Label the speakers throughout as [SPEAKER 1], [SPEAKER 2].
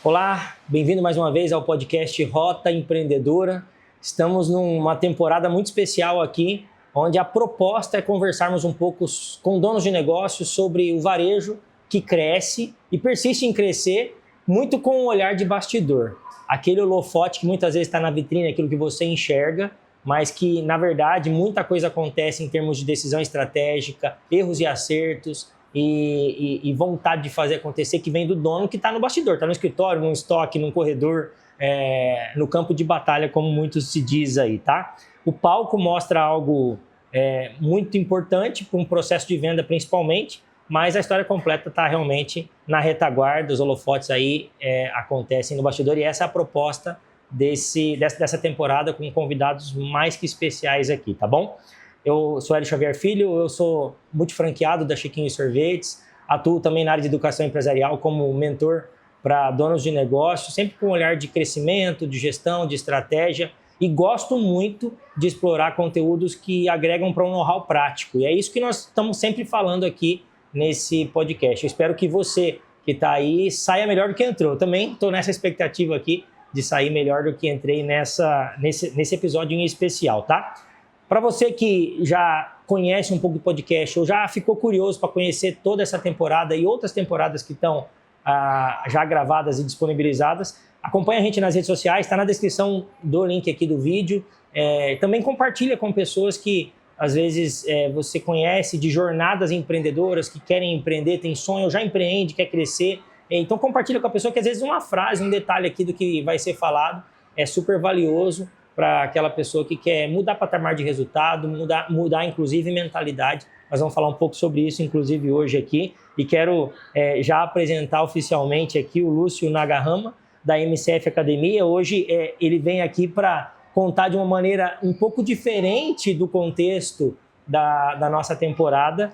[SPEAKER 1] Olá, bem-vindo mais uma vez ao podcast Rota Empreendedora. Estamos numa temporada muito especial aqui, onde a proposta é conversarmos um pouco com donos de negócios sobre o varejo que cresce e persiste em crescer, muito com um olhar de bastidor. Aquele holofote que muitas vezes está na vitrine, aquilo que você enxerga, mas que, na verdade, muita coisa acontece em termos de decisão estratégica, erros e acertos, e vontade de fazer acontecer, que vem do dono que está no bastidor, está no escritório, no estoque, no corredor, no campo de batalha, como muitos se diz aí, tá? O palco mostra algo muito importante para um processo de venda principalmente, mas a história completa está realmente na retaguarda, os holofotes aí acontecem no bastidor, e essa é a proposta dessa temporada, com convidados mais que especiais aqui, tá bom? Eu sou Hélio Xavier Filho, eu sou multifranqueado da Chiquinho Sorvetes, atuo também na área de educação empresarial como mentor para donos de negócio, sempre com um olhar de crescimento, de gestão, de estratégia, e gosto muito de explorar conteúdos que agregam para um know-how prático. E é isso que nós estamos sempre falando aqui nesse podcast. Eu espero que você que está aí saia melhor do que entrou. Eu também estou nessa expectativa aqui de sair melhor do que entrei nesse episódio em especial, tá? Para você que já conhece um pouco do podcast ou já ficou curioso para conhecer toda essa temporada e outras temporadas que estão já gravadas e disponibilizadas, acompanha a gente nas redes sociais, está na descrição do link aqui do vídeo. Também compartilha com pessoas que às vezes você conhece, de jornadas empreendedoras que querem empreender, tem sonho, já empreende, quer crescer. Então compartilha com a pessoa que às vezes uma frase, um detalhe aqui do que vai ser falado é super valioso para aquela pessoa que quer mudar patamar de resultado, mudar inclusive mentalidade. Nós vamos falar um pouco sobre isso, inclusive, hoje aqui. E quero já apresentar oficialmente aqui o Lúcio Nagahama, da MCF Academia. Hoje ele vem aqui para contar de uma maneira um pouco diferente do contexto da nossa temporada,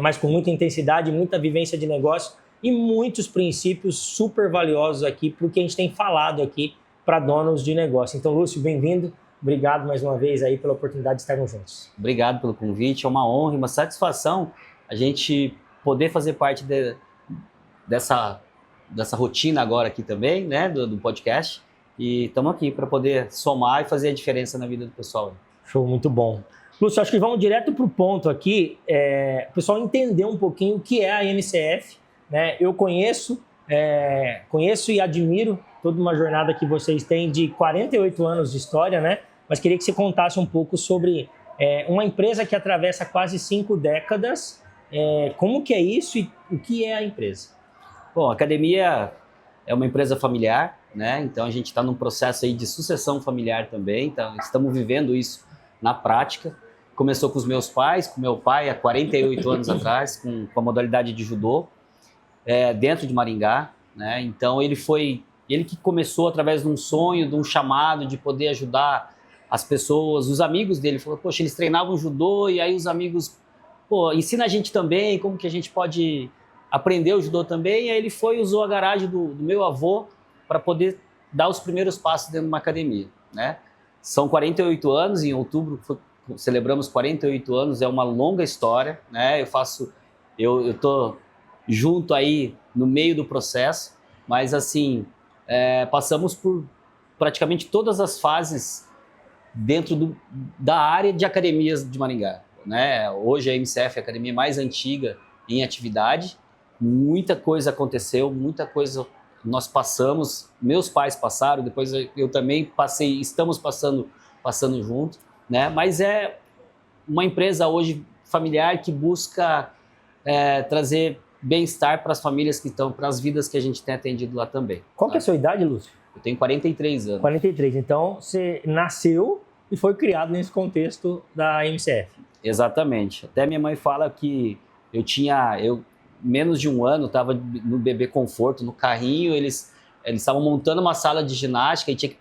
[SPEAKER 1] mas com muita intensidade, muita vivência de negócio e muitos princípios super valiosos aqui para o que a gente tem falado aqui para donos de negócio. Então, Lúcio, bem-vindo. Obrigado mais uma vez aí pela oportunidade de estarmos juntos.
[SPEAKER 2] Obrigado pelo convite. É uma honra e uma satisfação a gente poder fazer parte dessa rotina agora aqui também, né, do podcast. E estamos aqui para poder somar e fazer a diferença na vida do pessoal.
[SPEAKER 1] Show, muito bom. Lúcio, acho que vamos direto para o ponto aqui, o pessoal entender um pouquinho o que é a MCF, né? Eu conheço e admiro toda uma jornada que vocês têm de 48 anos de história, né? Mas queria que você contasse um pouco sobre uma empresa que atravessa quase 5 décadas, como que é isso e o que é a empresa?
[SPEAKER 2] Bom, a Academia é uma empresa familiar, né? Então a gente está num processo aí de sucessão familiar também, então estamos vivendo isso na prática. Começou com os meus pais, com meu pai há 48 anos atrás, com a modalidade de judô, dentro de Maringá, né? Então ele que começou através de um sonho, de um chamado de poder ajudar as pessoas, os amigos dele. Falou, poxa, eles treinavam judô e aí os amigos, ensina a gente também, como que a gente pode aprender o judô também. E aí ele usou a garagem do meu avô para poder dar os primeiros passos dentro de uma academia, né? São 48 anos, em outubro celebramos 48 anos, é uma longa história, né? Eu tô junto aí no meio do processo, mas assim, passamos por praticamente todas as fases dentro da área de academias de Maringá, né? Hoje a MCF é a academia mais antiga em atividade, muita coisa aconteceu, muita coisa nós passamos, meus pais passaram, depois eu também passei, estamos passando junto, né? Mas é uma empresa hoje familiar que busca trazer bem-estar para as famílias que estão, para as vidas que a gente tem atendido lá também.
[SPEAKER 1] Qual que é a sua idade, Lúcio?
[SPEAKER 2] Eu tenho 43 anos.
[SPEAKER 1] 43, então você nasceu e foi criado nesse contexto da MCF.
[SPEAKER 2] Exatamente. Até minha mãe fala que eu menos de um ano, estava no bebê conforto, no carrinho, eles estavam montando uma sala de ginástica e tinha que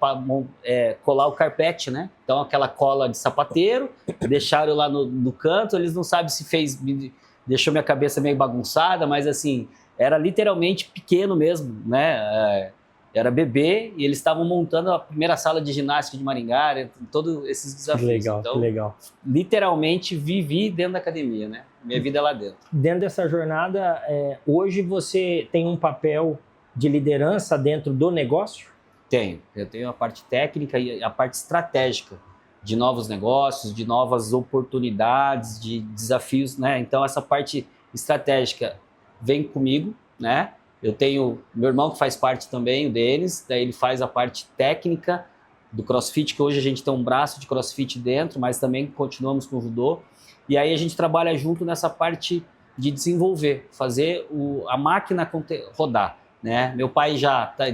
[SPEAKER 2] colar o carpete, né? Então aquela cola de sapateiro, deixaram lá no canto, eles não sabem se deixou minha cabeça meio bagunçada, mas assim, era literalmente pequeno mesmo, né? Era bebê e eles estavam montando a primeira sala de ginástica de Maringá, todos esses desafios.
[SPEAKER 1] Que legal,
[SPEAKER 2] então,
[SPEAKER 1] que legal.
[SPEAKER 2] Literalmente vivi dentro da academia, né? Minha vida é lá dentro.
[SPEAKER 1] Dentro dessa jornada, hoje você tem um papel de liderança dentro do negócio?
[SPEAKER 2] Tenho. Eu tenho a parte técnica e a parte estratégica de novos negócios, de novas oportunidades, de desafios, né? Então, essa parte estratégica vem comigo, né? Eu tenho meu irmão que faz parte também, o Denis, daí ele faz a parte técnica do CrossFit, que hoje a gente tem um braço de CrossFit dentro, mas também continuamos com o judô. E aí a gente trabalha junto nessa parte de desenvolver, fazer a máquina rodar. Né? Meu pai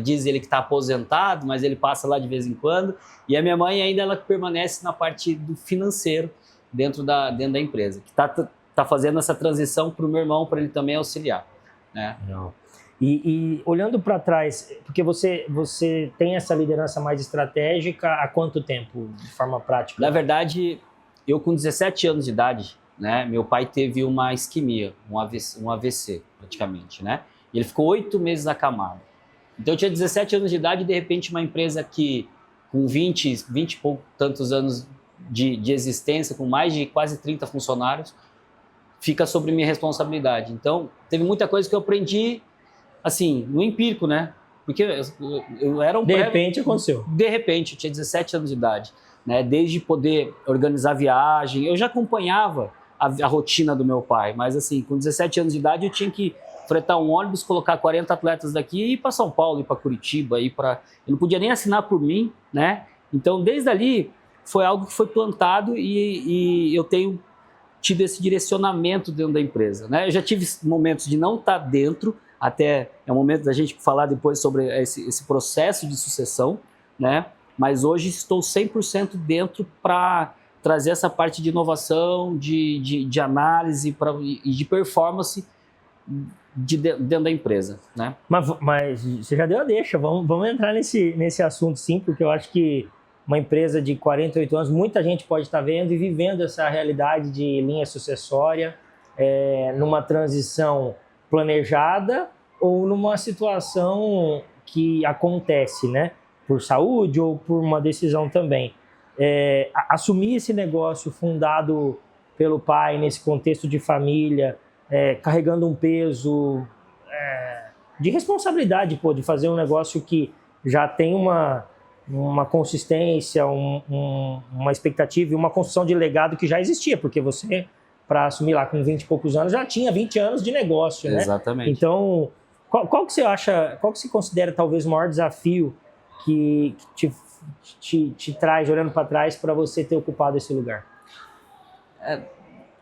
[SPEAKER 2] diz ele que está aposentado, mas ele passa lá de vez em quando. E a minha mãe ainda ela permanece na parte do financeiro dentro da empresa, que tá fazendo essa transição para o meu irmão, para ele também auxiliar. Né?
[SPEAKER 1] Não. E olhando para trás, porque você tem essa liderança mais estratégica há quanto tempo, de forma prática?
[SPEAKER 2] Na verdade, eu com 17 anos de idade, né, meu pai teve uma isquemia, um AVC praticamente, né? E ele ficou 8 meses acamado. Então eu tinha 17 anos de idade e de repente uma empresa que com 20 e tantos anos de existência, com mais de quase 30 funcionários, fica sobre minha responsabilidade. Então teve muita coisa que eu aprendi assim, no empírico, né? Porque eu era um...
[SPEAKER 1] De repente aconteceu.
[SPEAKER 2] De repente, eu tinha 17 anos de idade, né? Desde poder organizar viagem, eu já acompanhava a rotina do meu pai, mas assim, com 17 anos de idade eu tinha que fretar um ônibus, colocar 40 atletas daqui e ir para São Paulo, ir para Curitiba, eu não podia nem assinar por mim, né? Então, desde ali, foi algo que foi plantado e eu tenho tido esse direcionamento dentro da empresa, né? Eu já tive momentos de não estar dentro, até é o momento da gente falar depois sobre esse processo de sucessão, né? Mas hoje estou 100% dentro para trazer essa parte de inovação, de análise e de performance dentro da empresa, né?
[SPEAKER 1] Mas você já deu a deixa, vamos entrar nesse assunto sim, porque eu acho que uma empresa de 48 anos, muita gente pode estar vendo e vivendo essa realidade de linha sucessória, numa transição planejada ou numa situação que acontece, né? Por saúde ou por uma decisão também. Assumir esse negócio fundado pelo pai nesse contexto de família, carregando um peso de responsabilidade, de fazer um negócio que já tem uma consistência, uma expectativa e uma construção de legado que já existia, porque você, para assumir lá com 20 e poucos anos, já tinha 20 anos de negócio, né?
[SPEAKER 2] Exatamente.
[SPEAKER 1] Então, qual que você acha, qual que você considera talvez o maior desafio que te traz, olhando para trás, para você ter ocupado esse lugar?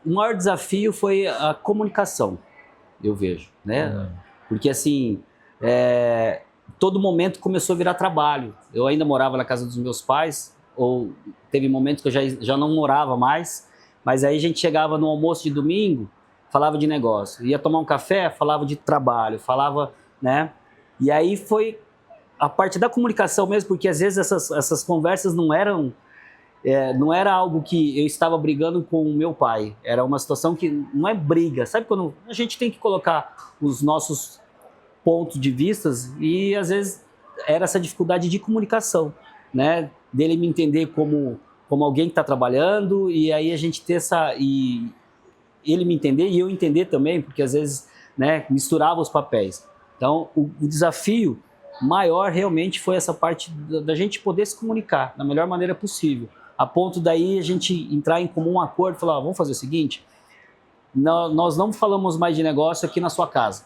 [SPEAKER 2] O maior desafio foi a comunicação, eu vejo, né? Porque assim, todo momento começou a virar trabalho. Eu ainda morava na casa dos meus pais, ou teve momentos que eu já não morava mais, mas aí a gente chegava no almoço de domingo, falava de negócio. Ia tomar um café, falava de trabalho, falava, né? E aí foi a parte da comunicação mesmo, porque às vezes essas conversas não era algo que eu estava brigando com o meu pai. Era uma situação que não é briga. Sabe quando a gente tem que colocar os nossos pontos de vistas e às vezes era essa dificuldade de comunicação, né? Dele me entender como alguém que está trabalhando e aí a gente ter e ele me entender e eu entender também, porque às vezes, né, misturava os papéis. Então, o desafio maior realmente foi essa parte da gente poder se comunicar da melhor maneira possível, a ponto daí a gente entrar em comum acordo e falar, vamos fazer o seguinte, nós não falamos mais de negócio aqui na sua casa.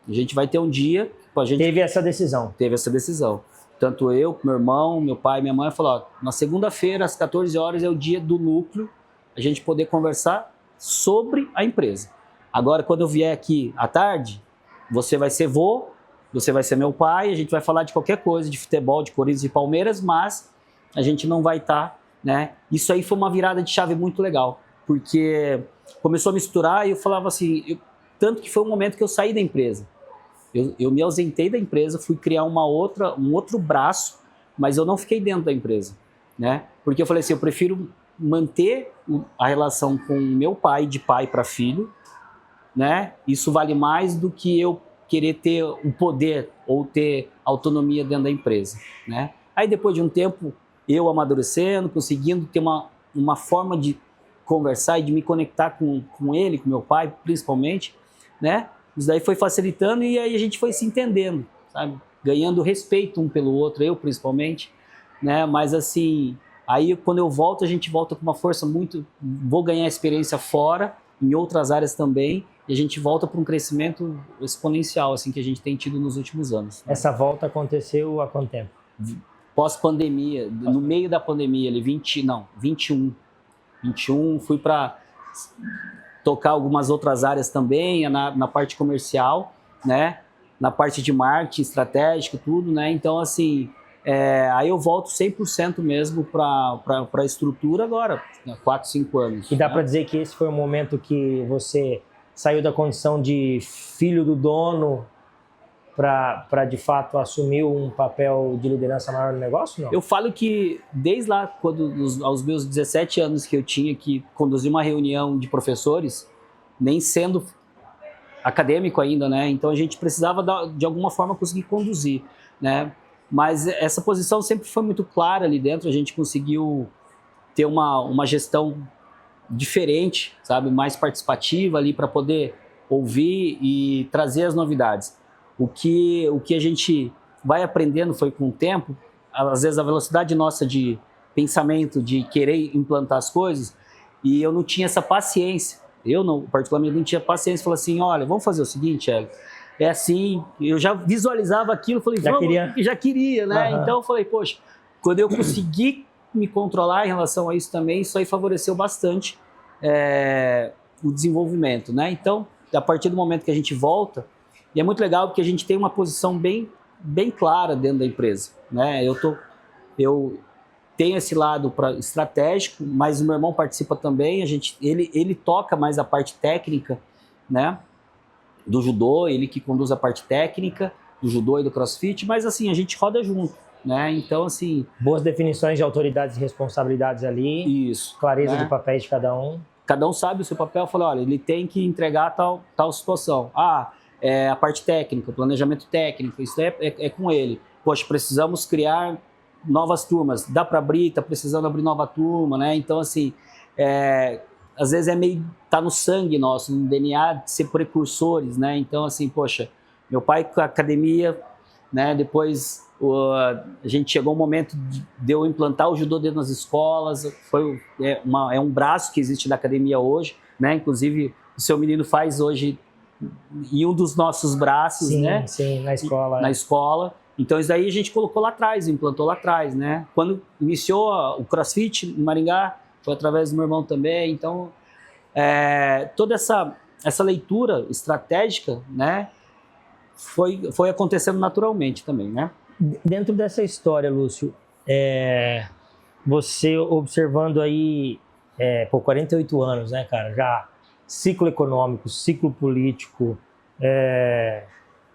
[SPEAKER 2] A gente vai ter um dia...
[SPEAKER 1] Teve essa decisão.
[SPEAKER 2] Teve essa decisão. Tanto eu, meu irmão, meu pai e minha mãe falaram, na segunda-feira, às 14 horas, é o dia do núcleo, a gente poder conversar sobre a empresa. Agora, quando eu vier aqui à tarde, você vai ser vô, você vai ser meu pai, a gente vai falar de qualquer coisa, de futebol, de Corinthians e Palmeiras, mas a gente não vai estar, né? Isso aí foi uma virada de chave muito legal, porque começou a misturar e eu falava assim, tanto que foi um momento que eu saí da empresa. Eu me ausentei da empresa, fui criar um outro braço, mas eu não fiquei dentro da empresa, né? Porque eu falei assim, eu prefiro manter a relação com meu pai, de pai para filho, né? Isso vale mais do que eu querer ter o poder ou ter autonomia dentro da empresa, né? Aí depois de um tempo, eu amadurecendo, conseguindo ter uma forma de conversar e de me conectar com ele, com meu pai, principalmente, né? Isso daí foi facilitando e aí a gente foi se entendendo, sabe? Ganhando respeito um pelo outro, eu principalmente, né? Mas assim, aí quando eu volto, a gente volta com uma força muito... Vou ganhar experiência fora, em outras áreas também, e a gente volta para um crescimento exponencial, assim, que a gente tem tido nos últimos anos. Né?
[SPEAKER 1] Essa volta aconteceu há quanto tempo?
[SPEAKER 2] Pós-pandemia, no meio da pandemia, ali, 21. 21, fui para tocar algumas outras áreas também, na parte comercial, né? Na parte de marketing estratégico, tudo, né? Então, assim, aí eu volto 100% mesmo para a estrutura agora, 4, 5 anos.
[SPEAKER 1] E dá
[SPEAKER 2] né?
[SPEAKER 1] para dizer que esse foi o momento que você saiu da condição de filho do dono para de fato assumir um papel de liderança maior no negócio, não?
[SPEAKER 2] Eu falo que desde lá, aos meus 17 anos que eu tinha que conduzir uma reunião de professores, nem sendo acadêmico ainda, né? Então a gente precisava de alguma forma conseguir conduzir, né? Mas essa posição sempre foi muito clara ali dentro, a gente conseguiu ter uma gestão diferente, sabe? Mais participativa ali para poder ouvir e trazer as novidades. O que a gente vai aprendendo foi com o tempo, às vezes a velocidade nossa de pensamento, de querer implantar as coisas, e eu não tinha essa paciência. Eu, não, particularmente, não tinha paciência. Falei assim, olha, vamos fazer o seguinte, é assim, eu já visualizava aquilo, falei, já queria, né? Então eu falei, poxa, quando eu consegui me controlar em relação a isso também, isso aí favoreceu bastante o desenvolvimento, né? Então, a partir do momento que a gente volta, e é muito legal porque a gente tem uma posição bem clara dentro da empresa, né? Eu tenho esse lado estratégico, mas o meu irmão participa também, ele toca mais a parte técnica, né? Do judô, ele que conduz a parte técnica do judô e do crossfit, mas assim, a gente roda junto, né? Então, assim...
[SPEAKER 1] Boas definições de autoridades e responsabilidades ali.
[SPEAKER 2] Isso.
[SPEAKER 1] Clareza
[SPEAKER 2] né?
[SPEAKER 1] de papéis de cada um.
[SPEAKER 2] Cada um sabe o seu papel. Eu falei, olha, ele tem que entregar tal situação. A parte técnica, planejamento técnico, isso é com ele. Poxa, precisamos criar novas turmas. Dá para abrir, tá precisando abrir nova turma, né? Então, assim, às vezes tá no sangue nosso, no DNA de ser precursores, né? Então, assim, poxa, meu pai com a academia, né? Depois a gente chegou um momento de eu implantar o judô dentro das escolas, é um braço que existe da academia hoje, né? Inclusive, o seu menino faz hoje em um dos nossos braços,
[SPEAKER 1] sim,
[SPEAKER 2] né?
[SPEAKER 1] Sim, na escola.
[SPEAKER 2] Na escola. Então, isso daí a gente colocou lá atrás, implantou lá atrás, né? Quando iniciou o CrossFit em Maringá, foi através do meu irmão também. Então, toda essa leitura estratégica, né? Foi acontecendo naturalmente também, né?
[SPEAKER 1] Dentro dessa história, Lúcio, você observando aí, 48 anos, né, cara? Já ciclo econômico, ciclo político,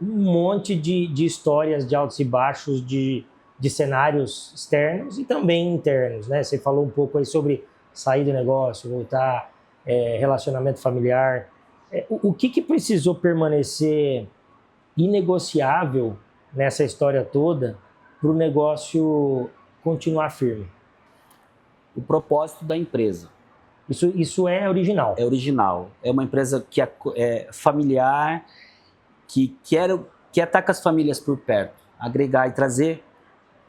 [SPEAKER 1] um monte de histórias de altos e baixos, de cenários externos e também internos, né? Você falou um pouco aí sobre sair do negócio, voltar, relacionamento familiar. O que precisou permanecer inegociável nessa história toda para o negócio continuar firme?
[SPEAKER 2] O propósito da empresa.
[SPEAKER 1] Isso é original.
[SPEAKER 2] É original. É uma empresa que é familiar, que quer estar com as famílias por perto, agregar e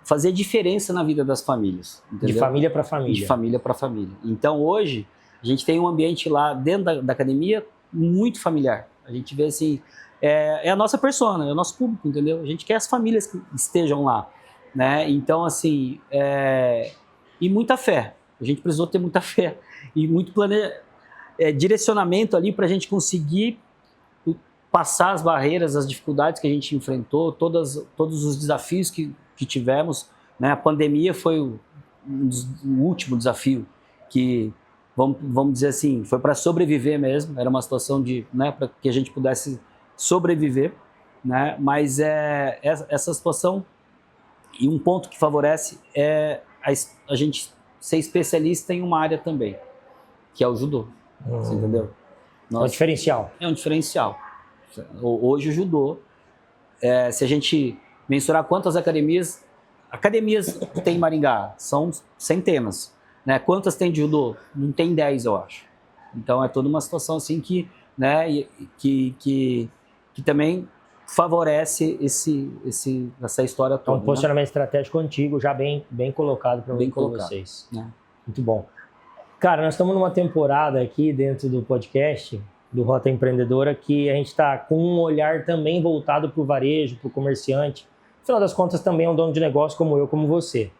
[SPEAKER 2] fazer diferença na vida das famílias. Entendeu?
[SPEAKER 1] De família para família.
[SPEAKER 2] De família para família. Então, hoje, a gente tem um ambiente lá dentro da academia muito familiar. A gente vê assim, é a nossa persona, é o nosso público, entendeu? A gente quer as famílias que estejam lá, né? Então, assim, e muita fé. A gente precisou ter muita fé e muito direcionamento ali para a gente conseguir passar as barreiras, as dificuldades que a gente enfrentou, todos os desafios que tivemos, né? A pandemia foi o último desafio que, vamos dizer assim, foi para sobreviver mesmo, era uma situação né, para que a gente pudesse sobreviver, né? Mas essa situação, e um ponto que favorece é a gente ser especialista em uma área também, que é o judô, você entendeu?
[SPEAKER 1] É um diferencial.
[SPEAKER 2] É um diferencial. Hoje o judô, se a gente mensurar quantas academias tem em Maringá, são centenas, né? Quantas tem de judô? Não tem 10, eu acho. Então é toda uma situação assim que, né, que também favorece essa história
[SPEAKER 1] É
[SPEAKER 2] toda.
[SPEAKER 1] um posicionamento estratégico antigo, já bem colocado para
[SPEAKER 2] colocado,
[SPEAKER 1] vocês.
[SPEAKER 2] né?
[SPEAKER 1] Muito bom. Cara, nós estamos numa temporada aqui dentro do podcast do Rota Empreendedora que a gente está com um olhar também voltado para o varejo, para o comerciante. Afinal das contas, também é um dono de negócio como eu, como você.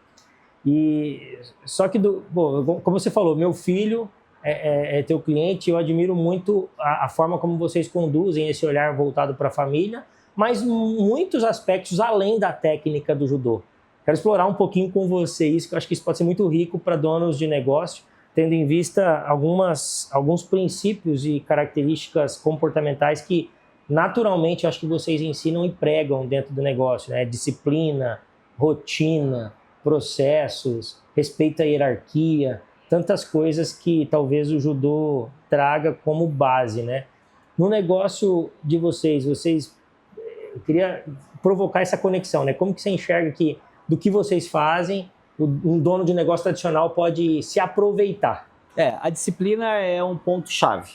[SPEAKER 1] E só que, como você falou, meu filho é teu cliente, eu admiro muito a forma como vocês conduzem esse olhar voltado para a família, mas muitos aspectos além da técnica do judô. Quero explorar um pouquinho com você isso, que eu acho que isso pode ser muito rico para donos de negócio, tendo em vista alguns princípios e características comportamentais que naturalmente acho que vocês ensinam e pregam dentro do negócio, né? Disciplina, rotina, processos, respeito à hierarquia, tantas coisas que talvez o judô traga como base, né? No negócio de vocês, eu queria provocar essa conexão, né? Como que você enxerga que do que vocês fazem, um dono de negócio tradicional pode se aproveitar?
[SPEAKER 2] A disciplina é um ponto-chave,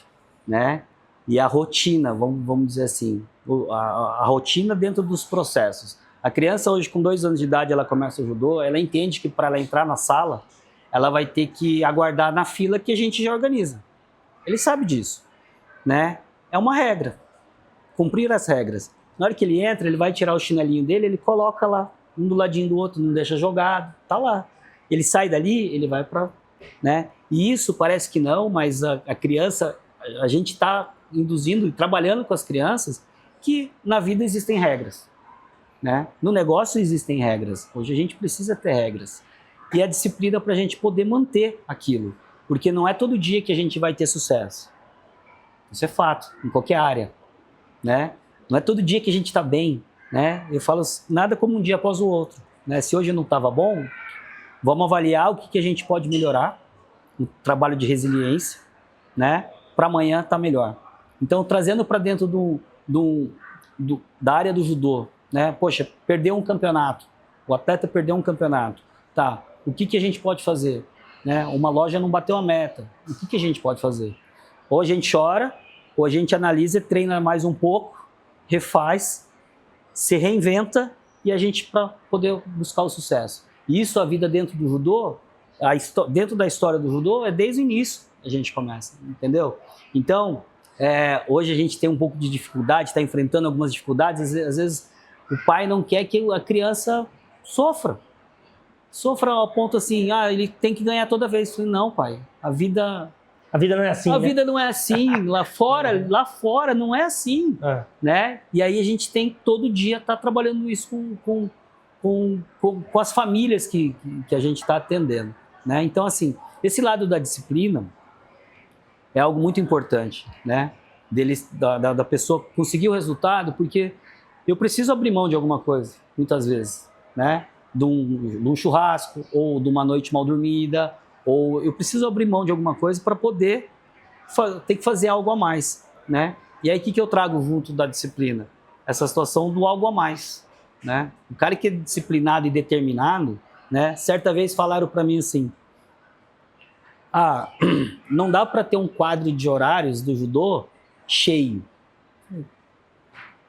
[SPEAKER 2] né? E a rotina, vamos dizer assim, a rotina dentro dos processos. A criança hoje com 2 anos de idade, ela começa o judô, ela entende que para ela entrar na sala, ela vai ter que aguardar na fila que a gente já organiza. Ele sabe disso, né? É uma regra, cumprir as regras. Na hora que ele entra, ele vai tirar o chinelinho dele, ele coloca lá, um do ladinho do outro, não deixa jogado, tá lá. Ele sai dali, ele vai para, né? E isso parece que não, mas a criança, a gente está induzindo e trabalhando com as crianças que na vida existem regras, né? No negócio existem regras. Hoje a gente precisa ter regras. E a disciplina para a gente poder manter aquilo, porque não é todo dia que a gente vai ter sucesso. Isso é fato, em qualquer área, né? Não é todo dia que a gente está bem, né? Eu falo nada como um dia após o outro, né? Se hoje não estava bom, vamos avaliar o que a gente pode melhorar, um trabalho de resiliência, né? Para amanhã estar melhor. Então, trazendo para dentro da área do judô, né? Poxa, perdeu um campeonato, o atleta perdeu um campeonato, tá? O que a gente pode fazer, né? Uma loja não bateu a meta, o que a gente pode fazer? Ou a gente chora, ou a gente analisa, treina mais um pouco, refaz, se reinventa e a gente para poder buscar o sucesso. E isso a vida dentro do judô, dentro da história do judô, é desde o início a gente começa, entendeu? Então, hoje a gente tem um pouco de dificuldade, está enfrentando algumas dificuldades, às vezes o pai não quer que a criança sofra ao ponto assim, ele tem que ganhar toda vez. Eu falei, não, pai, a vida não é assim,
[SPEAKER 1] vida
[SPEAKER 2] não é assim, lá fora não é assim, né? E aí a gente tem todo dia tá trabalhando isso com as famílias que a gente está atendendo, né? Então, assim, esse lado da disciplina é algo muito importante, né? Da pessoa conseguir o resultado, porque eu preciso abrir mão de alguma coisa, muitas vezes, né? De um churrasco, ou de uma noite mal dormida, ou eu preciso abrir mão de alguma coisa para poder ter que fazer algo a mais, né? E aí o que eu trago junto da disciplina? Essa situação do algo a mais, né? O cara que é disciplinado e determinado, né? Certa vez falaram para mim assim, não dá para ter um quadro de horários do judô cheio.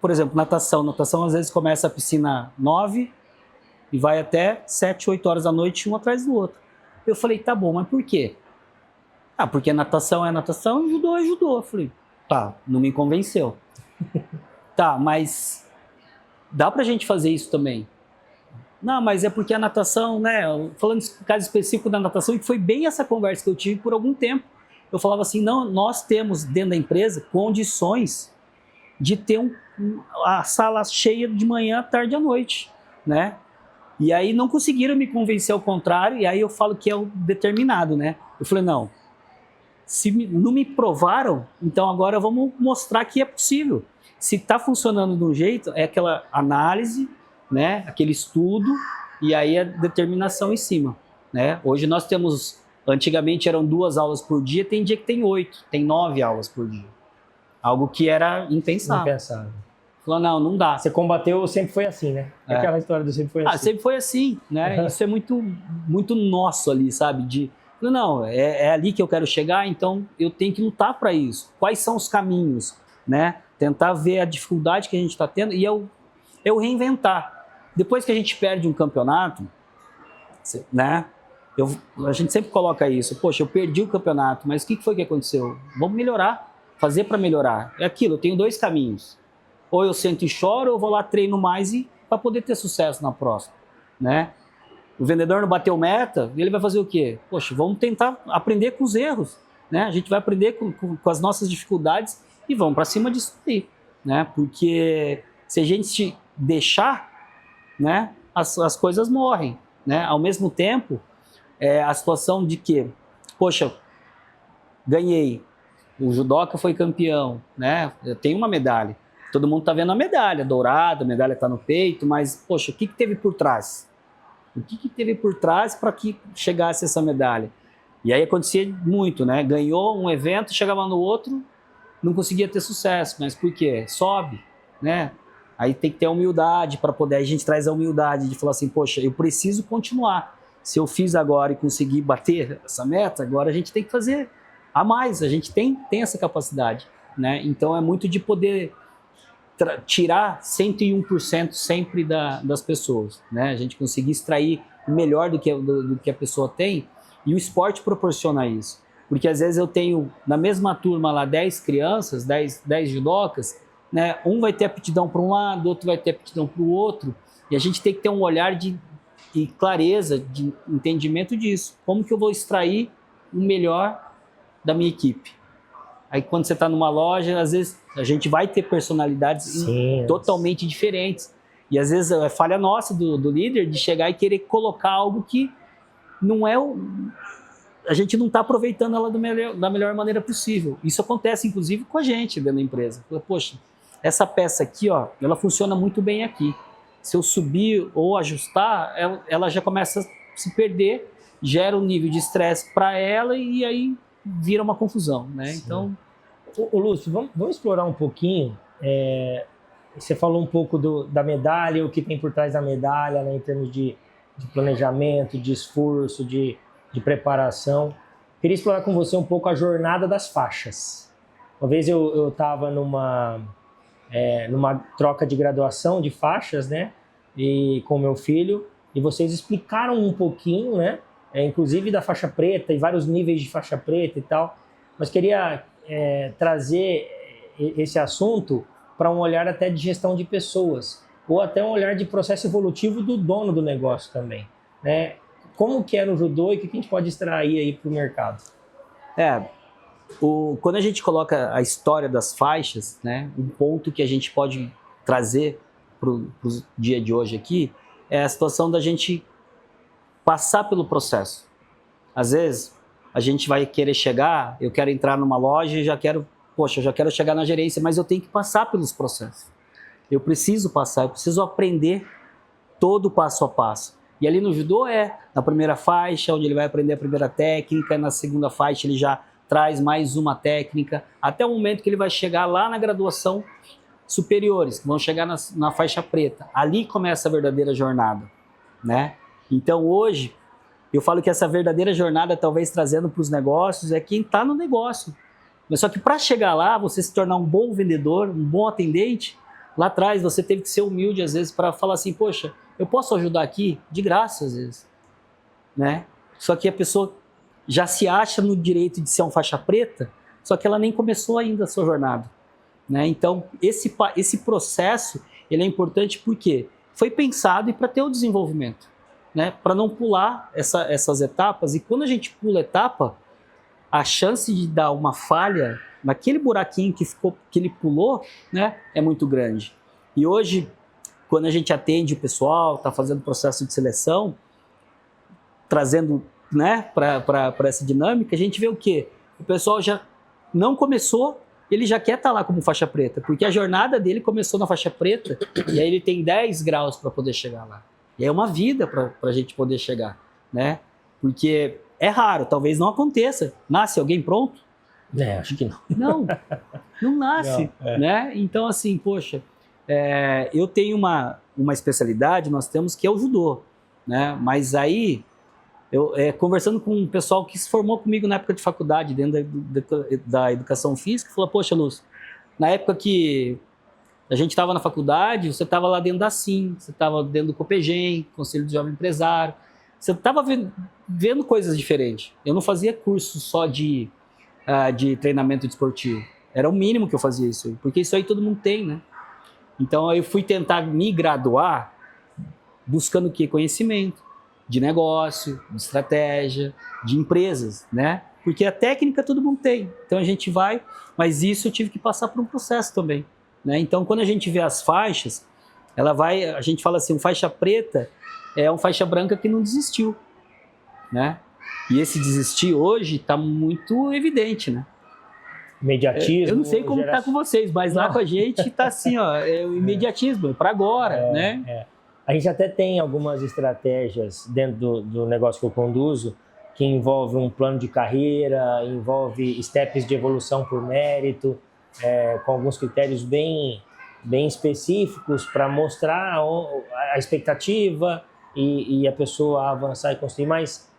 [SPEAKER 2] Por exemplo, natação às vezes começa a piscina 9 e vai até 7, 8 horas da noite, um atrás do outro. Eu falei, tá bom, mas por quê? Porque natação é natação e judô é judô. Eu falei, tá, não me convenceu. Tá, mas dá pra gente fazer isso também? Não, mas é porque a natação, né, falando de caso específico da natação, e foi bem essa conversa que eu tive por algum tempo. Eu falava assim, não, nós temos dentro da empresa condições de ter a sala cheia de manhã, tarde à noite, né? E aí não conseguiram me convencer ao contrário, e aí eu falo que é o determinado, né? Eu falei, não, se não me provaram, então agora vamos mostrar que é possível. Se está funcionando de um jeito, é aquela análise, né? Aquele estudo, e aí a determinação em cima, né? Hoje nós temos, antigamente eram 2 aulas por dia, tem dia que tem 8, tem 9 aulas por dia. Algo que era impensável. Falou, não dá.
[SPEAKER 1] Você combateu, sempre foi assim, né? Aquela história do sempre foi assim.
[SPEAKER 2] Sempre foi assim, né? Isso é muito, muito nosso ali, sabe? É ali que eu quero chegar, então eu tenho que lutar para isso. Quais são os caminhos, né? tentar ver a dificuldade que a gente está tendo e eu reinventar. Depois que a gente perde um campeonato, né? A gente sempre coloca isso. Poxa, eu perdi o campeonato, mas o que foi que aconteceu? Vamos melhorar, fazer para melhorar. É aquilo, eu tenho 2 caminhos. Ou eu sento e choro, ou eu vou lá, treino mais para poder ter sucesso na próxima, né? O vendedor não bateu meta, ele vai fazer o quê? Poxa, vamos tentar aprender com os erros, né? A gente vai aprender com as nossas dificuldades e vamos para cima disso aí, né? Porque se a gente deixar, né, as coisas morrem, né? Ao mesmo tempo, a situação de que, poxa, ganhei, o judoca foi campeão, né? Eu tenho uma medalha. Todo mundo está vendo a medalha dourada, a medalha está no peito, mas, poxa, o que teve por trás? O que teve por trás para que chegasse essa medalha? E aí acontecia muito, né? Ganhou um evento, chegava no outro, não conseguia ter sucesso. Mas por quê? Sobe, né? Aí tem que ter humildade para poder. Aí a gente traz a humildade de falar assim, poxa, eu preciso continuar. Se eu fiz agora e consegui bater essa meta, agora a gente tem que fazer a mais. A gente tem essa capacidade, né? Então é muito de poder tirar 101% sempre das pessoas, né? A gente conseguir extrair o melhor do que a pessoa tem, e o esporte proporciona isso. Porque às vezes eu tenho, na mesma turma lá, 10 crianças, 10 judocas, né? Um vai ter aptidão para um lado, outro vai ter aptidão para o outro, e a gente tem que ter um olhar de clareza, de entendimento disso. Como que eu vou extrair o melhor da minha equipe? Aí quando você está numa loja, às vezes a gente vai ter personalidades totalmente diferentes. E às vezes é falha nossa do líder de chegar e querer colocar algo que não é a gente não está aproveitando ela da melhor maneira possível. Isso acontece, inclusive, com a gente dentro da empresa. Poxa, essa peça aqui, ó, ela funciona muito bem aqui. Se eu subir ou ajustar, ela já começa a se perder, gera um nível de estresse para ela e aí vira uma confusão, né?
[SPEAKER 1] Sim.
[SPEAKER 2] Então,
[SPEAKER 1] ô Lúcio, vamos explorar um pouquinho. Você falou um pouco da medalha, o que tem por trás da medalha, né, em termos de planejamento, de esforço, de preparação. Queria explorar com você um pouco a jornada das faixas. Uma vez eu estava numa troca de graduação de faixas, né, e com meu filho, e vocês explicaram um pouquinho, né, inclusive da faixa preta e vários níveis de faixa preta e tal, mas queria trazer esse assunto para um olhar até de gestão de pessoas, ou até um olhar de processo evolutivo do dono do negócio também, né? Como que era o judô e o que a gente pode extrair aí para o mercado?
[SPEAKER 2] Quando a gente coloca a história das faixas, né, um ponto que a gente pode trazer para o dia de hoje aqui é a situação da gente passar pelo processo. Às vezes, a gente vai querer chegar, eu quero entrar numa loja e já quero chegar na gerência, mas eu tenho que passar pelos processos. Eu preciso passar, eu preciso aprender todo o passo a passo. E ali no judô na primeira faixa, onde ele vai aprender a primeira técnica, na segunda faixa ele já traz mais uma técnica, até o momento que ele vai chegar lá na graduação superiores, que vão chegar na faixa preta. Ali começa a verdadeira jornada, né? Então hoje, eu falo que essa verdadeira jornada, talvez trazendo para os negócios, é quem está no negócio. Mas só que para chegar lá, você se tornar um bom vendedor, um bom atendente, lá atrás você teve que ser humilde às vezes para falar assim, poxa, eu posso ajudar aqui? De graça às vezes, né? Só que a pessoa já se acha no direito de ser um faixa preta, só que ela nem começou ainda a sua jornada, né? Então esse processo ele é importante porque foi pensado para ter o desenvolvimento, né? Para não pular essas etapas, e quando a gente pula etapa, a chance de dar uma falha naquele buraquinho que ele pulou, né, é muito grande. E hoje, quando a gente atende o pessoal, está fazendo processo de seleção, trazendo, né, para essa dinâmica, a gente vê o quê? O pessoal já não começou, ele já quer estar lá como faixa preta, porque a jornada dele começou na faixa preta, e aí ele tem 10 graus para poder chegar lá. E é uma vida para a gente poder chegar, né? Porque é raro, talvez não aconteça. Nasce alguém pronto?
[SPEAKER 1] Acho que não.
[SPEAKER 2] Não nasce, né? Então, assim, poxa, eu tenho uma especialidade, nós temos, que é o judô, né? Mas aí, conversando com um pessoal que se formou comigo na época de faculdade, dentro da educação física, falou, poxa, Lúcio, Na época que a gente estava na faculdade, você estava lá dentro da SIM, você estava dentro do Copegem, Conselho de Jovem Empresário, você estava vendo coisas diferentes. Eu não fazia curso só de treinamento desportivo. Era o mínimo que eu fazia isso aí, porque isso aí todo mundo tem, né? Então eu fui tentar me graduar buscando o quê? Conhecimento de negócio, de estratégia, de empresas, né? Porque a técnica todo mundo tem. Então a gente vai, mas isso eu tive que passar por um processo também, né? Então quando a gente vê as faixas, a gente fala assim, um faixa preta é um faixa branca que não desistiu, né? E esse desistir hoje está muito evidente, né?
[SPEAKER 1] Imediatismo.
[SPEAKER 2] Eu não sei como está com vocês, mas lá com a gente está assim, ó, é o imediatismo, para agora, né?
[SPEAKER 1] A gente até tem algumas estratégias dentro do negócio que eu conduzo, que envolve um plano de carreira, envolve steps de evolução por mérito, com alguns critérios bem específicos para mostrar a expectativa e a pessoa avançar e construir. Mas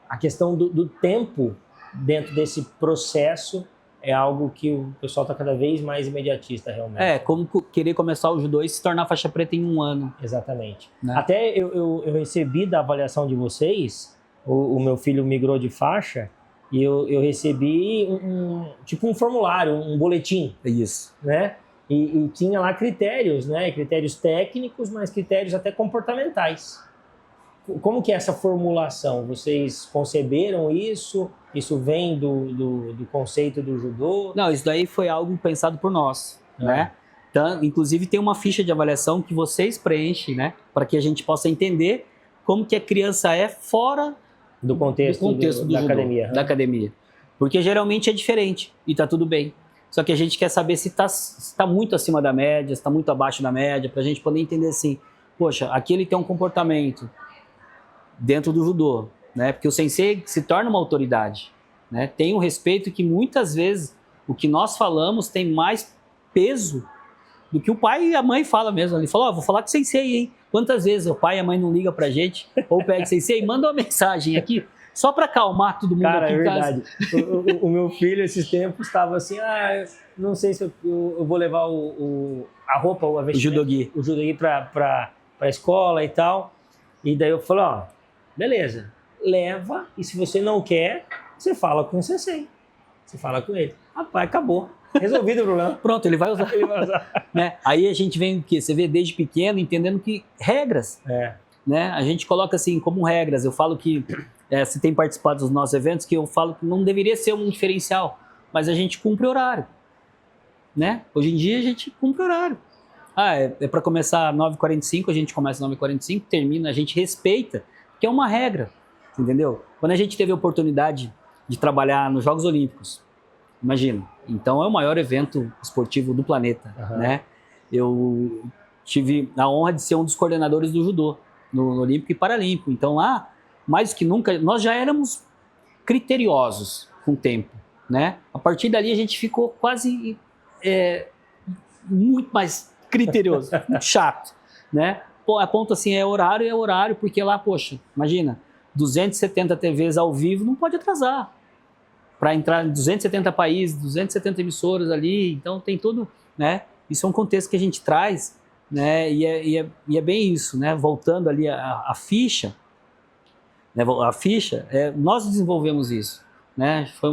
[SPEAKER 1] a questão do tempo dentro desse processo é algo que o pessoal está cada vez mais imediatista, realmente.
[SPEAKER 2] Como querer começar o judô e se tornar faixa preta em 1 ano.
[SPEAKER 1] Exatamente.
[SPEAKER 2] Né?
[SPEAKER 1] Até eu recebi da avaliação de vocês, o meu filho migrou de faixa, e eu recebi um formulário, um boletim.
[SPEAKER 2] Isso.
[SPEAKER 1] Né? E tinha lá critérios, né? Critérios técnicos, mas critérios até comportamentais. Como que é essa formulação? Vocês conceberam isso? Isso vem do conceito do judô?
[SPEAKER 2] Não, isso daí foi algo pensado por nós, né? Então, inclusive tem uma ficha de avaliação que vocês preenchem, né? Para que a gente possa entender como que a criança é fora
[SPEAKER 1] do contexto
[SPEAKER 2] da
[SPEAKER 1] judô,
[SPEAKER 2] academia. Da academia. Porque geralmente é diferente e tá tudo bem. Só que a gente quer saber se tá muito acima da média, se tá muito abaixo da média, para a gente poder entender assim, poxa, aqui ele tem um comportamento dentro do judô, né? Porque o sensei se torna uma autoridade, né? Tem um respeito que muitas vezes o que nós falamos tem mais peso do que o pai e a mãe falam mesmo. Ele falou, vou falar com o sensei, hein? Quantas vezes o pai e a mãe não ligam pra gente, ou pega o sensei, manda uma mensagem aqui, só para acalmar todo mundo.
[SPEAKER 1] Cara,
[SPEAKER 2] aqui
[SPEAKER 1] é
[SPEAKER 2] em
[SPEAKER 1] verdade.
[SPEAKER 2] casa.
[SPEAKER 1] O meu filho, esses tempos, estava assim, não sei se eu vou levar a roupa, o judogi para a escola e tal. E daí eu falei, beleza, leva, e se você não quer, você fala com o sensei. Você fala com ele. Rapaz, acabou. Resolvido o problema.
[SPEAKER 2] Pronto, ele vai usar. Né? Aí a gente vem o quê? Você vê desde pequeno entendendo que regras. Né? A gente coloca assim como regras. Eu falo que, se tem participado dos nossos eventos, que eu falo que não deveria ser um diferencial, mas a gente cumpre horário. Né? Hoje em dia a gente cumpre horário. É para começar às 9h45, a gente começa às 9h45, termina, a gente respeita, que é uma regra, entendeu? Quando a gente teve a oportunidade de trabalhar nos Jogos Olímpicos, imagina, então é o maior evento esportivo do planeta, né? Eu tive a honra de ser um dos coordenadores do judô no Olímpico e Paralímpico, então lá, mais do que nunca, nós já éramos criteriosos com o tempo, né? A partir dali a gente ficou quase muito mais criterioso, muito chato, né? A ponto assim, é horário, porque lá, poxa, imagina, 270 TVs ao vivo não pode atrasar. Para entrar em 270 países, 270 emissoras ali, então tem tudo, né? Isso é um contexto que a gente traz, né? E é bem isso, né? Voltando ali a ficha, né? Nós desenvolvemos isso, né? Foi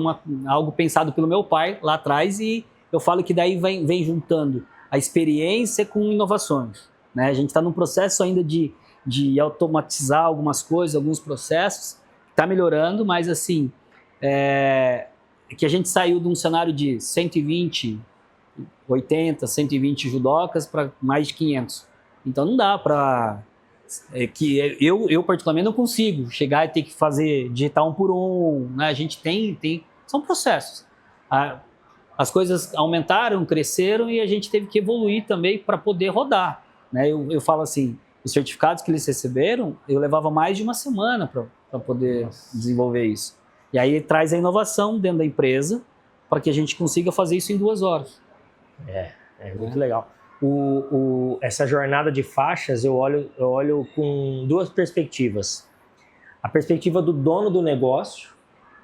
[SPEAKER 2] algo pensado pelo meu pai lá atrás e eu falo que daí vem juntando a experiência com inovações, né? A gente está num processo ainda de automatizar algumas coisas, alguns processos, está melhorando, mas assim, que a gente saiu de um cenário de 120 judocas para mais de 500. Então não dá para... eu particularmente não consigo chegar e ter que digitar um por um, né? A gente tem são processos. As coisas aumentaram, cresceram e a gente teve que evoluir também para poder rodar, né? Eu falo assim, os certificados que eles receberam, eu levava mais de uma semana para poder desenvolver isso. E aí traz a inovação dentro da empresa para que a gente consiga fazer isso em 2 horas.
[SPEAKER 1] É muito legal. Essa jornada de faixas eu olho com 2 perspectivas. A perspectiva do dono do negócio,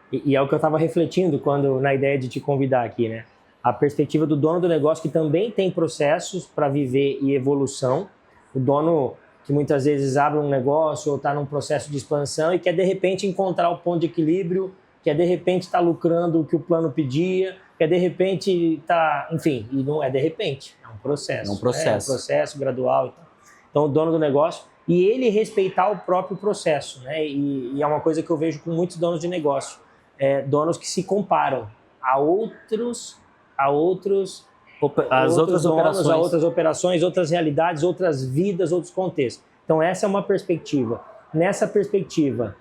[SPEAKER 1] e é o que eu estava refletindo na ideia de te convidar aqui, né? a perspectiva do dono do negócio, que também tem processos para viver e evolução. O dono que muitas vezes abre um negócio ou está num processo de expansão e quer, de repente, encontrar o ponto de equilíbrio, quer, de repente, estar lucrando o que o plano pedia, quer, de repente, estar... Enfim, e não é de repente, é um processo.
[SPEAKER 2] É um processo.
[SPEAKER 1] É um processo gradual e tal. Então, o dono do negócio... E ele respeitar o próprio processo, né? E é uma coisa que eu vejo com muitos donos de negócio. Donos que se comparam a outras operações, outras realidades, outras vidas, outros contextos. Então, essa é uma perspectiva. Nessa perspectiva,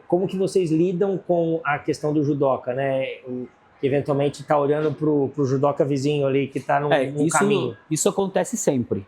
[SPEAKER 1] como que vocês lidam com a questão do judoca, né? Que eventualmente está olhando para o judoca vizinho ali, que está num caminho.
[SPEAKER 2] Isso acontece sempre.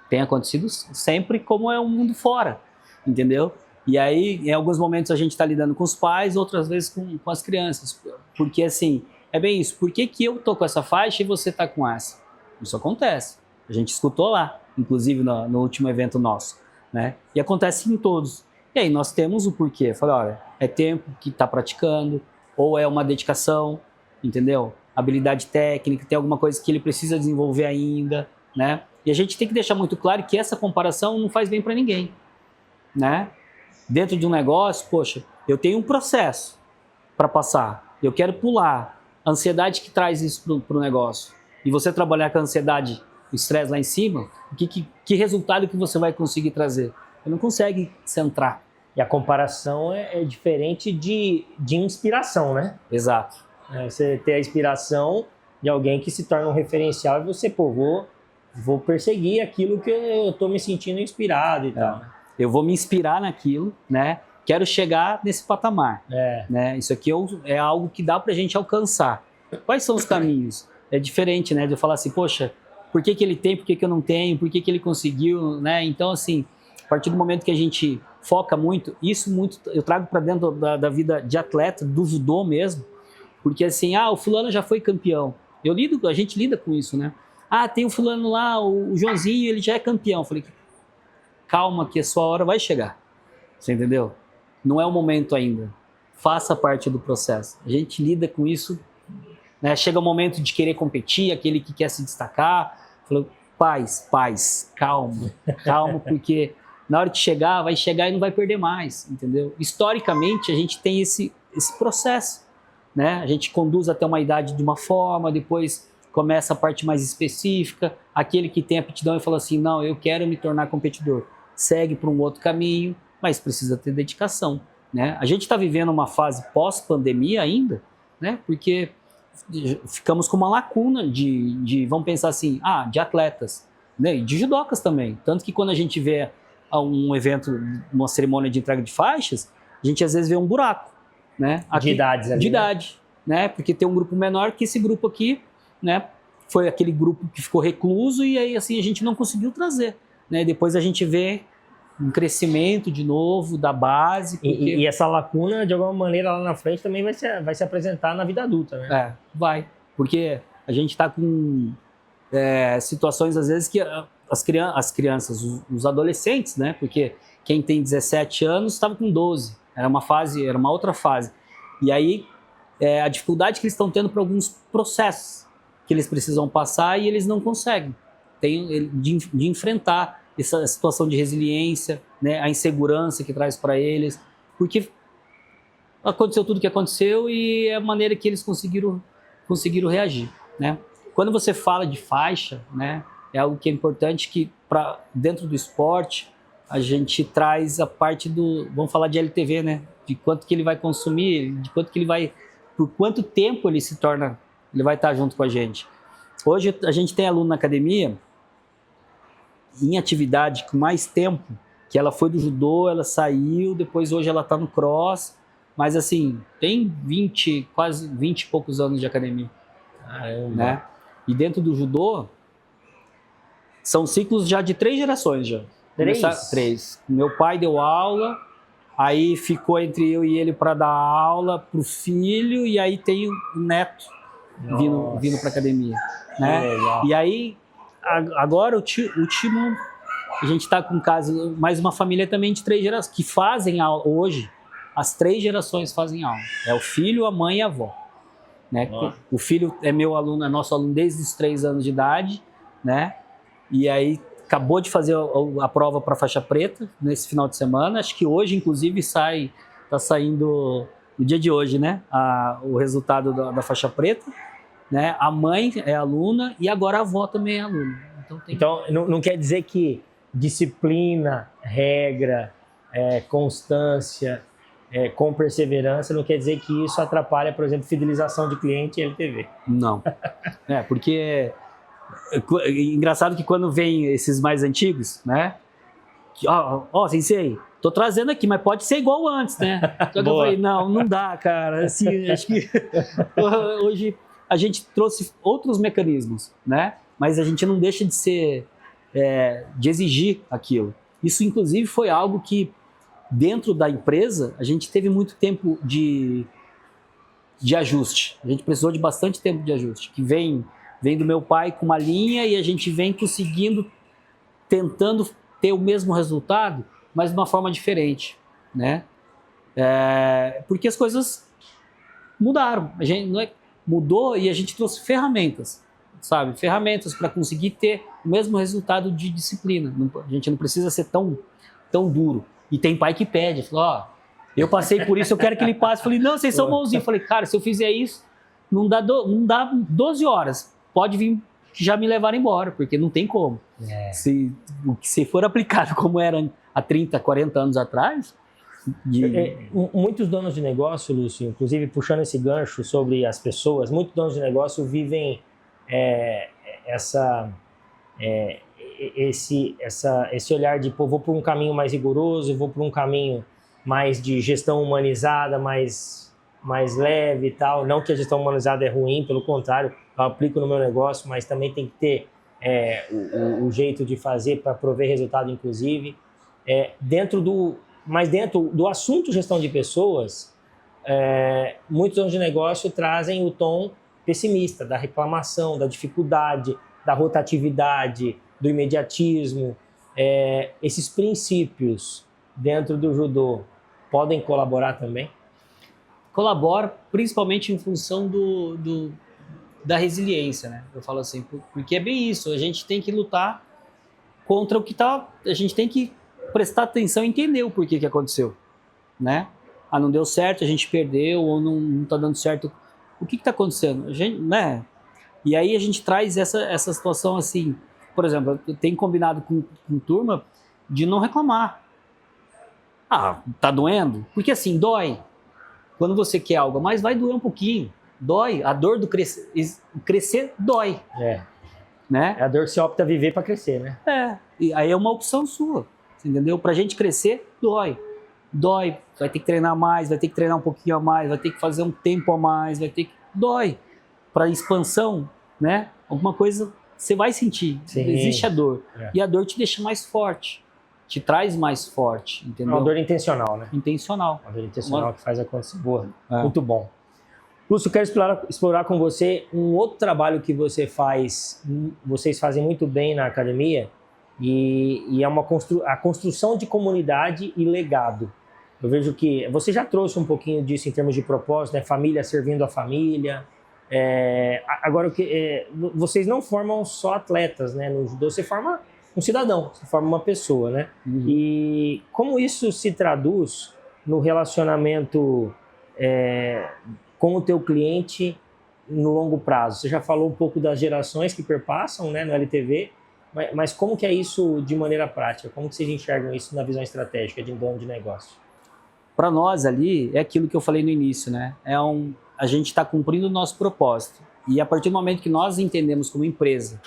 [SPEAKER 2] Tem acontecido sempre, como é o mundo fora, entendeu? E aí, em alguns momentos a gente está lidando com os pais, outras vezes com as crianças. Porque assim, é bem isso. Por que eu tô com essa faixa e você tá com essa? Isso acontece. A gente escutou lá, inclusive no último evento nosso, né? E acontece em todos. E aí nós temos o porquê. Falei, olha, é tempo que está praticando, ou é uma dedicação, entendeu? Habilidade técnica, tem alguma coisa que ele precisa desenvolver ainda, né? E a gente tem que deixar muito claro que essa comparação não faz bem para ninguém, né? Dentro de um negócio, poxa, eu tenho um processo para passar, eu quero pular, a ansiedade que traz isso para o negócio, e você trabalhar com a ansiedade, o estresse lá em cima, que resultado que você vai conseguir trazer? Você não consegue centrar.
[SPEAKER 1] E a comparação é diferente de inspiração, né?
[SPEAKER 2] Exato.
[SPEAKER 1] Você ter a inspiração de alguém que se torna um referencial e você, vou perseguir aquilo que eu estou me sentindo inspirado e tal.
[SPEAKER 2] Eu vou me inspirar naquilo, né? Quero chegar nesse patamar. Né? Isso aqui é algo que dá pra gente alcançar. Quais são os caminhos? É diferente, né? De eu falar assim, poxa, por que ele tem, por que eu não tenho, por que ele conseguiu, né? Então, assim, a partir do momento que a gente foca muito, eu trago para dentro da vida de atleta, do judô mesmo, porque assim, o fulano já foi campeão. A gente lida com isso, né? Tem o fulano lá, o Joãozinho, ele já é campeão. Eu falei, calma que a sua hora vai chegar. Você entendeu? Não é o momento ainda. Faça parte do processo. A gente lida com isso, né? Chega o momento de querer competir, aquele que quer se destacar. Falei, paz, calma, porque na hora de chegar, vai chegar e não vai perder mais, entendeu? Historicamente, a gente tem esse processo, né? A gente conduz até uma idade de uma forma, depois começa a parte mais específica, aquele que tem aptidão e fala assim, não, eu quero me tornar competidor, segue para um outro caminho, mas precisa ter dedicação, né? A gente está vivendo uma fase pós-pandemia ainda, né? Porque ficamos com uma lacuna vamos pensar assim, de atletas, né? E de judocas também, tanto que quando a gente vê um evento, uma cerimônia de entrega de faixas, a gente às vezes vê um buraco, né?
[SPEAKER 1] De idades ali,
[SPEAKER 2] de idade, né? Porque tem um grupo menor que esse grupo aqui, né, foi aquele grupo que ficou recluso e aí assim a gente não conseguiu trazer, né? Depois a gente vê um crescimento de novo da base. Porque...
[SPEAKER 1] E essa lacuna, de alguma maneira, lá na frente também vai se apresentar na vida adulta, né?
[SPEAKER 2] Vai. Porque a gente está com situações, às vezes, que as crianças, os adolescentes, né? Porque quem tem 17 anos estava com 12. Era uma outra fase. E aí, a dificuldade que eles estão tendo para alguns processos que eles precisam passar e eles não conseguem. De enfrentar essa situação de resiliência, né? A insegurança que traz para eles. Porque aconteceu tudo o que aconteceu e é a maneira que eles conseguiram reagir, né? Quando você fala de faixa, né? É algo que é importante que, dentro do esporte, a gente traz a parte vamos falar de LTV, né? De quanto que ele vai consumir, de quanto que ele vai, por quanto tempo ele vai estar junto com a gente. Hoje a gente tem aluno na academia, em atividade com mais tempo, que ela foi do judô, ela saiu, depois hoje ela está no cross, mas assim, tem quase 20 e poucos anos de academia. Né? E dentro do judô, são ciclos já de 3 gerações já. 3. Meu pai deu aula, aí ficou entre eu e ele para dar aula pro filho, e aí tem o neto vindo para academia, né? E aí agora o último, a gente está com mais uma família também de 3 gerações que fazem aula hoje. As 3 gerações fazem aula. É o filho, a mãe e a avó. né?
[SPEAKER 1] Nossa.
[SPEAKER 2] O filho é meu aluno, é nosso aluno desde os 3 anos de idade, né? E aí acabou de fazer a prova para faixa preta nesse final de semana. Acho que hoje, inclusive, tá saindo no dia de hoje, né? O resultado da faixa preta, né? A mãe é aluna e agora a avó também é aluna.
[SPEAKER 1] Então não quer dizer que disciplina, regra, constância, com perseverança, não quer dizer que isso atrapalha, por exemplo, fidelização de cliente e LTV.
[SPEAKER 2] Não. Porque engraçado que quando vem esses mais antigos, né? Sensei, tô trazendo aqui, mas pode ser igual antes, né? Só que eu falei, não dá, cara. Assim, acho que hoje a gente trouxe outros mecanismos, né? Mas a gente não deixa de ser, de exigir aquilo. Isso, inclusive, foi algo que, dentro da empresa, a gente teve muito tempo de ajuste. A gente precisou de bastante tempo de ajuste, que vem do meu pai com uma linha e a gente vem conseguindo, tentando ter o mesmo resultado, mas de uma forma diferente, né? Porque as coisas mudaram. A gente mudou e a gente trouxe ferramentas, sabe? Ferramentas para conseguir ter o mesmo resultado de disciplina. A gente não precisa ser tão duro. E tem pai que pede, fala, eu passei por isso, eu quero que ele passe. Falei, não, vocês são bonzinhos. Falei, cara, se eu fizer isso, não dá 12 horas. Pode vir que já me levaram embora, porque não tem como. Se for aplicado como era há 30, 40 anos atrás...
[SPEAKER 1] Muitos donos de negócio, Lúcio, inclusive puxando esse gancho sobre as pessoas, muitos donos de negócio vivem esse olhar de, vou por um caminho mais rigoroso, vou por um caminho mais de gestão humanizada, mais leve e tal. Não que a gestão humanizada é ruim, pelo contrário, eu aplico no meu negócio, mas também tem que ter o jeito de fazer para prover resultado, inclusive. Dentro do assunto gestão de pessoas, muitos donos de negócio trazem o tom pessimista, da reclamação, da dificuldade, da rotatividade, do imediatismo. Esses princípios dentro do judô podem colaborar também?
[SPEAKER 2] Colabora, principalmente em função da resiliência, né? Eu falo assim, porque é bem isso, a gente tem que lutar contra o que tá, a gente tem que prestar atenção e entender o porquê que aconteceu, né? Não deu certo, a gente perdeu, ou não tá dando certo. O que tá acontecendo? A gente, né? E aí a gente traz essa situação assim, por exemplo, eu tenho combinado com turma de não reclamar. Tá doendo? Porque assim, dói. Quando você quer algo, mas vai doer um pouquinho. Dói. A dor do crescer dói. Né?
[SPEAKER 1] É a dor que você opta viver para crescer, né?
[SPEAKER 2] E aí é uma opção sua. Entendeu? Pra gente crescer, dói. Vai ter que treinar mais, vai ter que treinar um pouquinho a mais, vai ter que fazer um tempo a mais, dói. Pra expansão, né? Alguma coisa você vai sentir. Sim. Existe a dor. E a dor te deixa mais forte. Te traz mais forte, entendeu?
[SPEAKER 1] Uma dor intencional, né?
[SPEAKER 2] Intencional.
[SPEAKER 1] Uma dor intencional que faz acontecer. Boa. Muito bom. Lúcio, eu quero explorar com você um outro trabalho que vocês fazem muito bem na academia, e é a construção de comunidade e legado. Eu vejo que você já trouxe um pouquinho disso em termos de propósito, né? Família servindo a família. Agora, vocês não formam só atletas, né? No judô você forma um cidadão, você forma uma pessoa, né? Uhum. E como isso se traduz no relacionamento com o teu cliente no longo prazo? Você já falou um pouco das gerações que perpassam, né, no LTV, mas como que é isso de maneira prática? Como que vocês enxergam isso na visão estratégica de um dono de negócio?
[SPEAKER 2] Para nós ali, é aquilo que eu falei no início, né? A gente está cumprindo o nosso propósito. E a partir do momento que nós entendemos como empresa,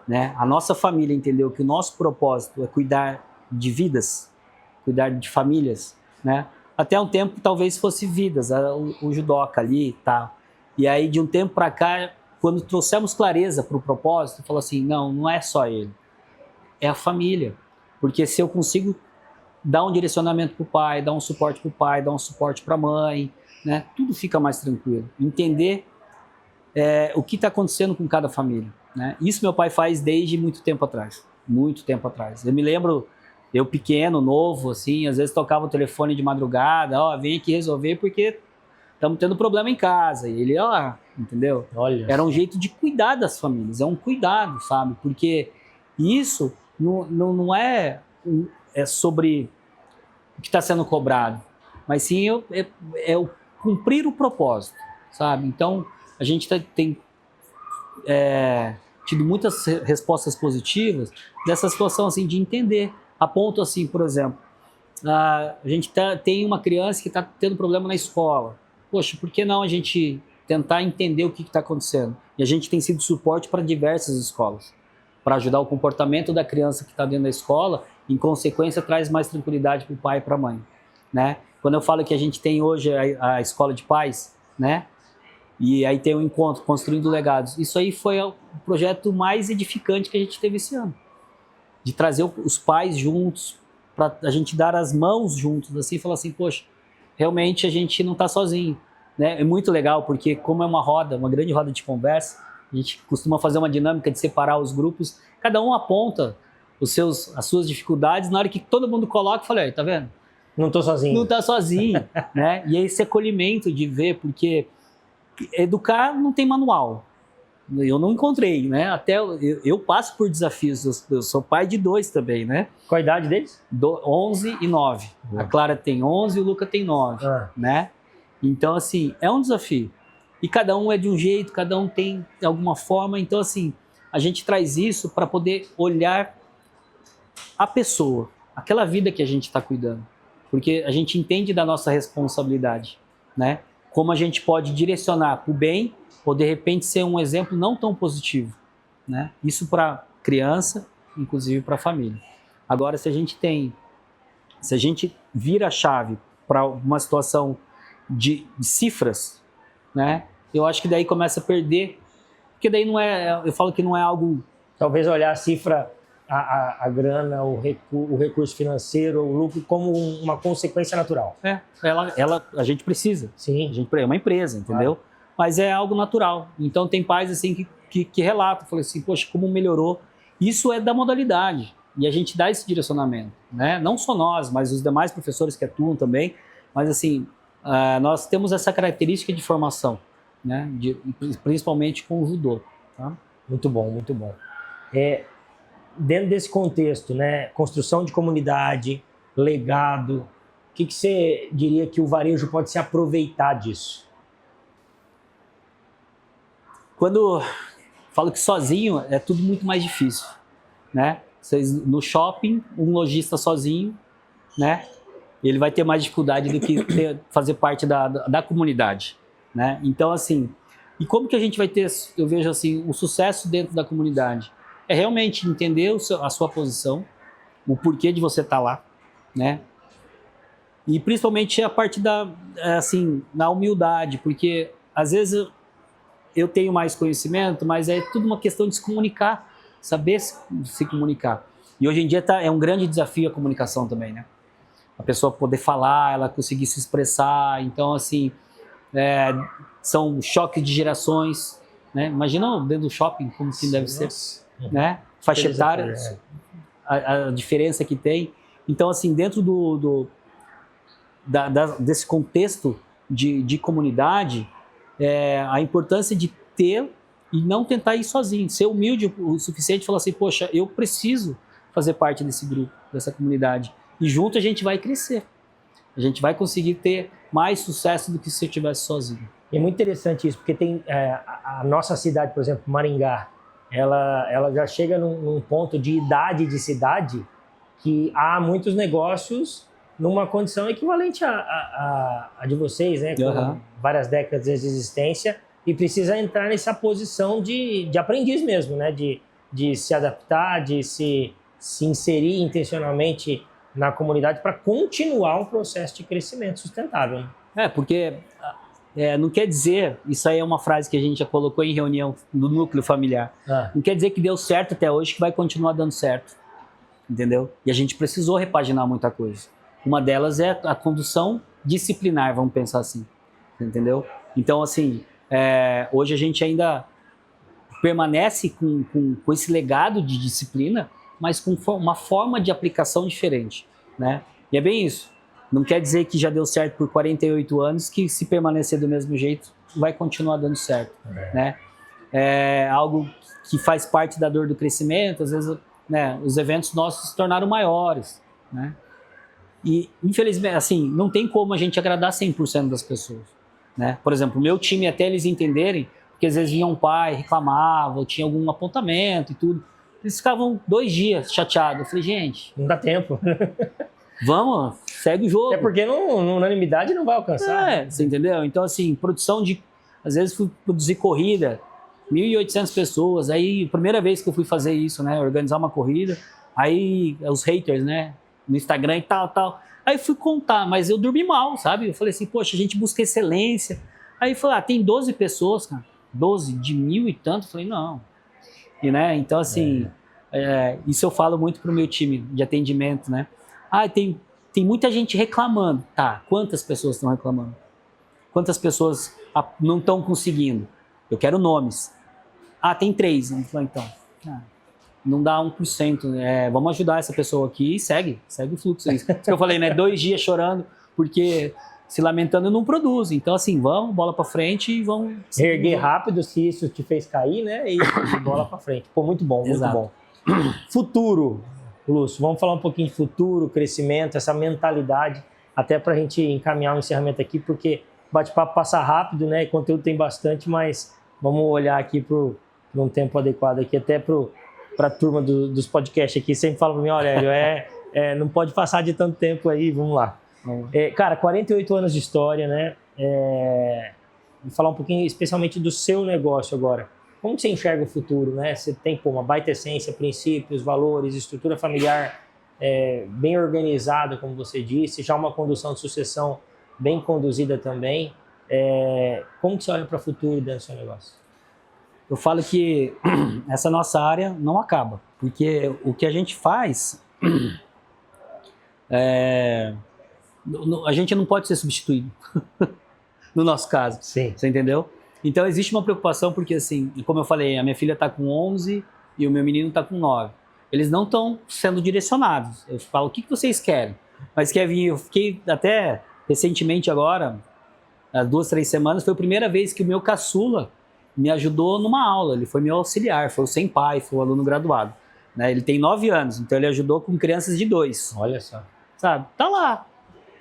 [SPEAKER 2] né, a nossa família entendeu que o nosso propósito é cuidar de vidas, cuidar de famílias, né? Até um tempo talvez fosse vidas, o judoca ali e tal. E aí de um tempo para cá, quando trouxemos clareza para o propósito, falou assim, não é só ele, é a família. Porque se eu consigo dar um direcionamento para o pai, dar um suporte para o pai, dar um suporte para a mãe, né, tudo fica mais tranquilo. Entender o que está acontecendo com cada família, né? Isso meu pai faz desde muito tempo atrás. Eu me lembro, eu pequeno, novo, assim, às vezes tocava o telefone de madrugada, vem aqui resolver porque estamos tendo problema em casa. E ele, ó, entendeu?
[SPEAKER 1] Olha.
[SPEAKER 2] Era um jeito de cuidar das famílias, é um cuidado, sabe? Porque isso não é sobre o que está sendo cobrado, mas sim é o cumprir o propósito, sabe? Então, a gente tem tido muitas respostas positivas dessa situação, assim, de entender. A ponto, assim, por exemplo, a gente tem uma criança que está tendo problema na escola. Poxa, por que não a gente tentar entender o que está acontecendo? E a gente tem sido suporte para diversas escolas, para ajudar o comportamento da criança que está dentro da escola, em consequência, traz mais tranquilidade para o pai e para a mãe, né? Quando eu falo que a gente tem hoje a escola de pais, né? E aí tem um encontro, construindo legados. Isso aí foi o projeto mais edificante que a gente teve esse ano. De trazer os pais juntos, para a gente dar as mãos juntos, assim, falar assim, poxa, realmente a gente não está sozinho, né? É muito legal, porque como é uma grande roda de conversa, a gente costuma fazer uma dinâmica de separar os grupos, cada um aponta as suas dificuldades, na hora que todo mundo coloca, eu falei, tá vendo?
[SPEAKER 1] Não estou sozinho.
[SPEAKER 2] Não está sozinho, né? E é esse acolhimento de ver, porque educar não tem manual. Eu não encontrei, né? Até eu passo por desafios. Eu sou pai de 2 também, né?
[SPEAKER 1] Qual a idade deles?
[SPEAKER 2] 11 e 9. A Clara tem 11 e o Luca tem 9, né? Então, assim, é um desafio. E cada um é de um jeito, cada um tem alguma forma. Então, assim, a gente traz isso para poder olhar a pessoa, aquela vida que a gente está cuidando. Porque a gente entende da nossa responsabilidade, né? Como a gente pode direcionar para o bem ou, de repente, ser um exemplo não tão positivo, né? Isso para criança, inclusive para a família. Agora, se a gente vira a chave para uma situação de cifras, né? Eu acho que daí começa a perder, porque daí não é, eu falo que não é algo...
[SPEAKER 1] Talvez olhar a cifra, a grana, o recurso financeiro, o lucro, como uma consequência natural.
[SPEAKER 2] A gente precisa.
[SPEAKER 1] Sim.
[SPEAKER 2] É uma empresa, entendeu? Claro. Mas é algo natural. Então tem pais assim que relatam, falam assim, poxa, como melhorou. Isso é da modalidade. E a gente dá esse direcionamento, né? Não só nós, mas os demais professores que atuam também. Mas assim, nós temos essa característica de formação, né? Principalmente com o judô. Tá?
[SPEAKER 1] Muito bom, muito bom. Dentro desse contexto, né? Construção de comunidade, legado, o que você diria que o varejo pode se aproveitar disso?
[SPEAKER 2] Quando falo que sozinho é tudo muito mais difícil, né? No shopping, um lojista sozinho, né? Ele vai ter mais dificuldade do que fazer parte da comunidade, né? Então, assim, e como que a gente vai ter, eu vejo assim, o sucesso dentro da comunidade? É realmente entender a sua posição, o porquê de você estar lá, né? E principalmente a parte da humildade, porque às vezes eu tenho mais conhecimento, mas é tudo uma questão de se comunicar, saber se comunicar. E hoje em dia é um grande desafio a comunicação também, né? A pessoa poder falar, ela conseguir se expressar. Então, assim, são choques de gerações, né? Imagina dentro do shopping como que deve ser, né? Faixa etária, a diferença que tem. Então, assim, dentro desse contexto de comunidade, a importância de ter e não tentar ir sozinho, ser humilde o suficiente e falar assim, poxa, eu preciso fazer parte desse grupo, dessa comunidade. E junto a gente vai crescer. A gente vai conseguir ter mais sucesso do que se eu estivesse sozinho.
[SPEAKER 1] E é muito interessante isso, porque tem a nossa cidade, por exemplo, Maringá, ela já chega num ponto de idade de cidade que há muitos negócios numa condição equivalente à de vocês, né? Com várias décadas de existência, e precisa entrar nessa posição de aprendiz mesmo, né? De se adaptar, de se inserir intencionalmente na comunidade para continuar um processo de crescimento sustentável.
[SPEAKER 2] Porque não quer dizer, isso aí é uma frase que a gente já colocou em reunião do núcleo familiar, não quer dizer que deu certo até hoje que vai continuar dando certo, entendeu? E a gente precisou repaginar muita coisa. Uma delas é a condução disciplinar, vamos pensar assim, entendeu? Então, assim, hoje a gente ainda permanece com esse legado de disciplina, mas com uma forma de aplicação diferente, né? E é bem isso. Não quer dizer que já deu certo por 48 anos, que se permanecer do mesmo jeito, vai continuar dando certo, né? É algo que faz parte da dor do crescimento, às vezes, né, os eventos nossos se tornaram maiores, né? E, infelizmente, assim, não tem como a gente agradar 100% das pessoas, né? Por exemplo, o meu time, até eles entenderem, porque às vezes vinha um pai, reclamava, tinha algum apontamento e tudo, eles ficavam 2 dias chateados. Eu falei, gente...
[SPEAKER 1] Não dá tempo.
[SPEAKER 2] Vamos, segue o jogo.
[SPEAKER 1] É porque não, unanimidade não vai alcançar.
[SPEAKER 2] Você entendeu? Então, assim, produção de... Às vezes fui produzir corrida, 1.800 pessoas, aí, primeira vez que eu fui fazer isso, né, organizar uma corrida, aí os haters, né, no Instagram e tal. Aí fui contar, mas eu dormi mal, sabe? Eu falei assim, poxa, a gente busca excelência. Aí falei, tem 12 pessoas, cara, 12 de 1.000 e tanto. Eu falei, não. E, né, então, assim, isso eu falo muito pro meu time de atendimento, né? Tem muita gente reclamando. Tá, quantas pessoas estão reclamando? Quantas pessoas não estão conseguindo? Eu quero nomes. Tem 3. Então, não dá 1%. Vamos ajudar essa pessoa aqui e segue o fluxo. Isso que eu falei, né? 2 dias chorando, porque se lamentando não produz. Então, assim, vamos, bola pra frente e vamos...
[SPEAKER 1] Erguer rápido se isso te fez cair, né? E bola pra frente. Pô, muito bom, muito bom. Futuro, Lúcio, vamos falar um pouquinho de futuro, crescimento, essa mentalidade, até pra gente encaminhar o encerramento aqui, porque bate-papo passa rápido, né? Conteúdo tem bastante, mas vamos olhar aqui por um tempo adequado aqui, até para a turma dos podcasts aqui. Sempre fala para mim, olha, Hélio, não pode passar de tanto tempo aí, vamos lá. Cara, 48 anos de história, né? Vou falar um pouquinho especialmente do seu negócio agora. Como você enxerga o futuro, né? Você tem uma baita essência, princípios, valores, estrutura familiar bem organizada, como você disse, já uma condução de sucessão bem conduzida também. Como que você olha para o futuro dentro do seu negócio?
[SPEAKER 2] Eu falo que essa nossa área não acaba, porque o que a gente faz, a gente não pode ser substituído, no nosso caso.
[SPEAKER 1] Sim.
[SPEAKER 2] Você entendeu? Então existe uma preocupação, porque assim, como eu falei, a minha filha está com 11 e o meu menino está com 9. Eles não estão sendo direcionados. Eu falo, o que vocês querem? Mas quer vir, eu fiquei até... Recentemente agora, há 2, 3 semanas, foi a primeira vez que o meu caçula me ajudou numa aula. Ele foi meu auxiliar, foi o senpai, foi o aluno graduado. Né? Ele tem 9 anos, então ele ajudou com crianças de 2.
[SPEAKER 1] Olha só.
[SPEAKER 2] Sabe? Tá lá.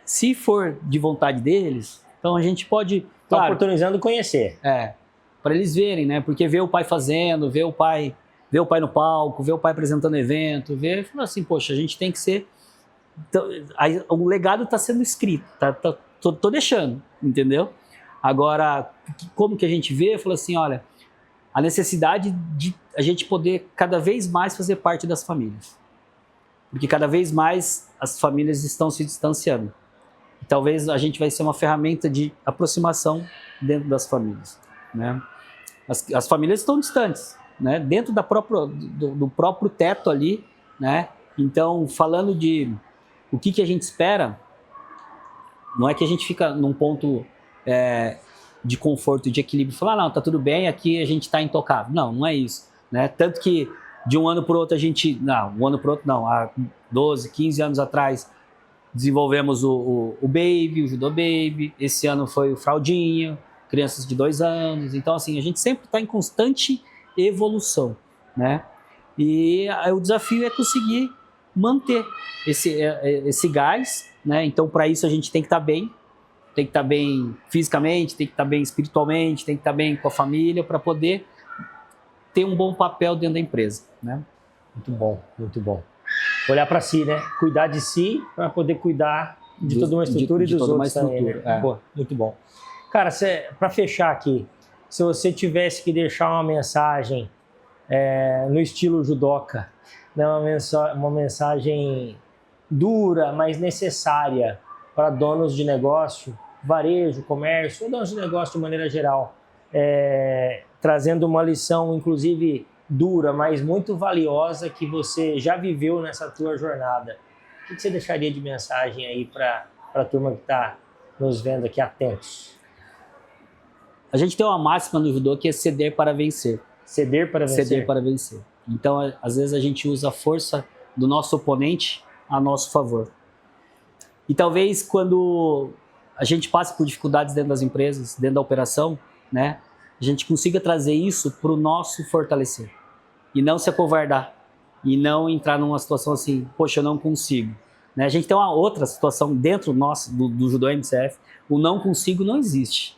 [SPEAKER 2] Se for de vontade deles, então a gente pode...
[SPEAKER 1] Tá oportunizando conhecer.
[SPEAKER 2] Para eles verem, né? Porque ver o pai fazendo, ver o pai no palco, ver o pai apresentando evento, falar assim, poxa, a gente tem que ser... Então, o legado está sendo escrito, tô deixando, entendeu? Agora, como que a gente vê? Eu falo assim, olha, a necessidade de a gente poder cada vez mais fazer parte das famílias. Porque cada vez mais as famílias estão se distanciando. E talvez a gente vai ser uma ferramenta de aproximação dentro das famílias, né? As famílias estão distantes, né? Dentro do próprio teto ali, né? Então, falando de... O que a gente espera, não é que a gente fica num ponto de conforto, de equilíbrio, e falar, não, tá tudo bem, aqui a gente tá intocável. Não é isso. Né? Tanto que de um ano para o outro há 12, 15 anos atrás, desenvolvemos o Baby, o Judô Baby, esse ano foi o Fraldinho, crianças de 2 anos. Então, assim, a gente sempre está em constante evolução, né? E o desafio é conseguir manter esse gás, né? Então, para isso, a gente tem que estar bem. Tem que estar bem fisicamente, tem que estar bem espiritualmente, tem que estar bem com a família para poder ter um bom papel dentro da empresa, né?
[SPEAKER 1] Muito bom, muito bom. Olhar para si, né? Cuidar de si para poder cuidar de toda uma estrutura e dos outros também, né? Pô, muito bom. Cara, para fechar aqui, se você tivesse que deixar uma mensagem no estilo judoca, né? Uma mensagem dura, mas necessária para donos de negócio, varejo, comércio, ou donos de negócio de maneira geral, trazendo uma lição, inclusive dura, mas muito valiosa que você já viveu nessa tua jornada. O que você deixaria de mensagem aí para a turma que está nos vendo aqui atentos?
[SPEAKER 2] A gente tem uma máxima no judô que é ceder para vencer.
[SPEAKER 1] Ceder para vencer?
[SPEAKER 2] Ceder para vencer. Então, às vezes a gente usa a força do nosso oponente a nosso favor. E talvez quando a gente passe por dificuldades dentro das empresas, dentro da operação, né, a gente consiga trazer isso para o nosso fortalecer. E não se acovardar. E não entrar numa situação assim, poxa, eu não consigo. Né? A gente tem uma outra situação dentro do Judô MCF, o não consigo não existe.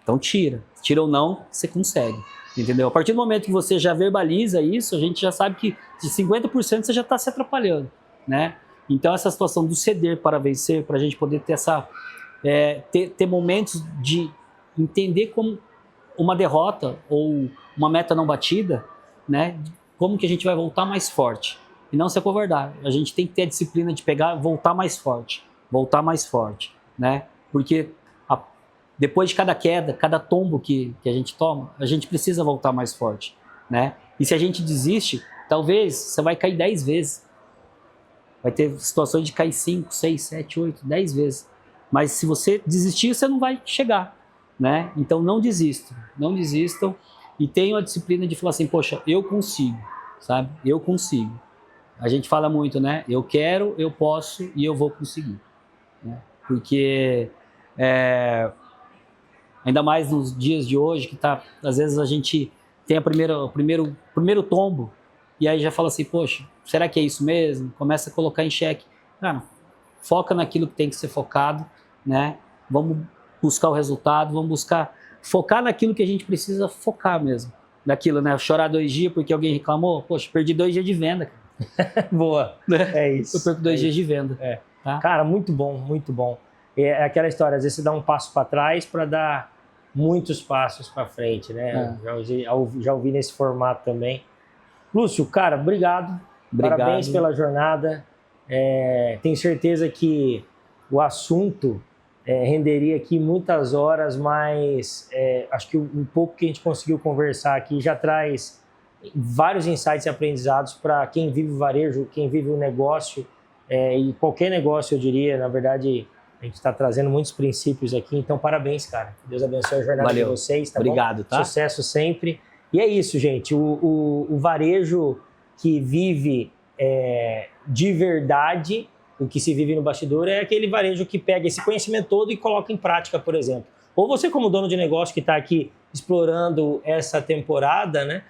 [SPEAKER 2] Então tira ou não, você consegue. Entendeu? A partir do momento que você já verbaliza isso, a gente já sabe que de 50% você já está se atrapalhando. Né? Então essa situação do ceder para vencer, para a gente poder ter ter momentos de entender como uma derrota ou uma meta não batida, né? Como que a gente vai voltar mais forte e não se acovardar. A gente tem que ter a disciplina de pegar, voltar mais forte, né? Porque depois de cada queda, cada tombo que a gente toma, a gente precisa voltar mais forte, né? E se a gente desiste, talvez você vai cair 10 vezes. Vai ter situações de cair 5, 6, 7, 8, 10 vezes. Mas se você desistir, você não vai chegar, né? Então não desistam e tenham a disciplina de falar assim, poxa, eu consigo, sabe? Eu consigo. A gente fala muito, né? Eu quero, eu posso e eu vou conseguir. Né? Porque ainda mais nos dias de hoje, que às vezes a gente tem o primeiro tombo e aí já fala assim, poxa, será que é isso mesmo? Começa a colocar em xeque. Cara, foca naquilo que tem que ser focado, né? Vamos buscar o resultado, focar naquilo que a gente precisa focar mesmo. Naquilo, né? Chorar 2 dias porque alguém reclamou, poxa, perdi 2 dias de venda, cara.
[SPEAKER 1] Boa, é isso.
[SPEAKER 2] Eu perco 2 dias de venda. Tá?
[SPEAKER 1] Cara, muito bom, muito bom. É aquela história, às vezes você dá um passo para trás para dar muitos passos para frente, né? Já ouvi nesse formato também. Lúcio, cara, obrigado. Parabéns pela jornada. Tenho certeza que o assunto renderia aqui muitas horas, mas acho que um pouco que a gente conseguiu conversar aqui já traz vários insights e aprendizados para quem vive o varejo, quem vive o negócio, e qualquer negócio, eu diria. Na verdade, a gente está trazendo muitos princípios aqui, então parabéns, cara. Deus abençoe a jornada de vocês, tá
[SPEAKER 2] Obrigado,
[SPEAKER 1] bom?
[SPEAKER 2] Tá?
[SPEAKER 1] Sucesso sempre. E é isso, gente. O varejo que vive de verdade, o que se vive no bastidor, é aquele varejo que pega esse conhecimento todo e coloca em prática, por exemplo. Ou você, como dono de negócio que está aqui explorando essa temporada, né,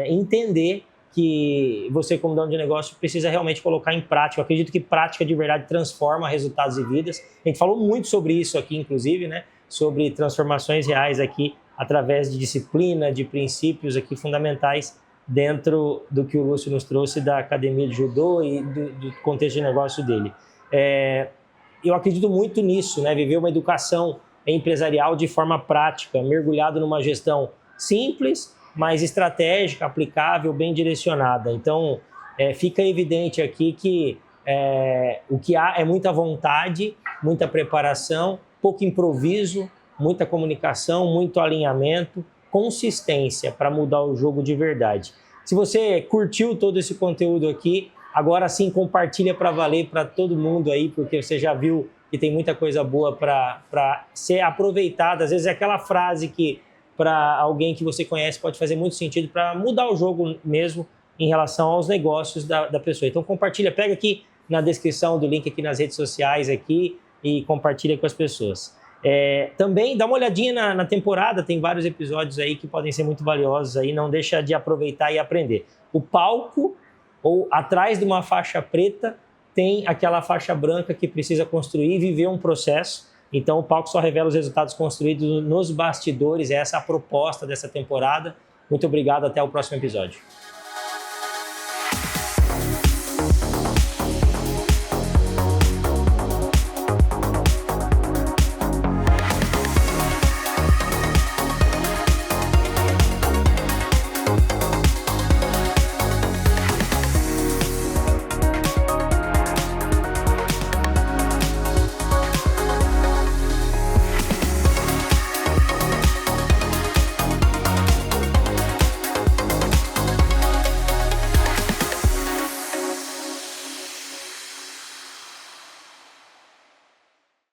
[SPEAKER 1] entender que você, como dono de negócio, precisa realmente colocar em prática. Eu acredito que prática de verdade transforma resultados e vidas. A gente falou muito sobre isso aqui, inclusive, né, sobre transformações reais aqui, através de disciplina, de princípios aqui fundamentais dentro do que o Lúcio nos trouxe da Academia de Judô e do contexto de negócio dele. Eu acredito muito nisso, né? Viver uma educação empresarial de forma prática, mergulhado numa gestão simples, mas estratégica, aplicável, bem direcionada. Então, fica evidente aqui que o que há é muita vontade, muita preparação, pouco improviso, muita comunicação, muito alinhamento, consistência para mudar o jogo de verdade. Se você curtiu todo esse conteúdo aqui, agora sim compartilha para valer para todo mundo aí, porque você já viu que tem muita coisa boa para ser aproveitada. Às vezes é aquela frase que para alguém que você conhece pode fazer muito sentido para mudar o jogo mesmo em relação aos negócios da pessoa. Então compartilha, pega aqui na descrição do link aqui nas redes sociais aqui e compartilha com as pessoas. Também dá uma olhadinha na temporada, tem vários episódios aí que podem ser muito valiosos aí, não deixa de aproveitar e aprender. O palco, ou atrás de uma faixa preta, tem aquela faixa branca que precisa construir e viver um processo. Então o palco só revela os resultados construídos nos bastidores, essa é a proposta dessa temporada. Muito obrigado, até o próximo episódio.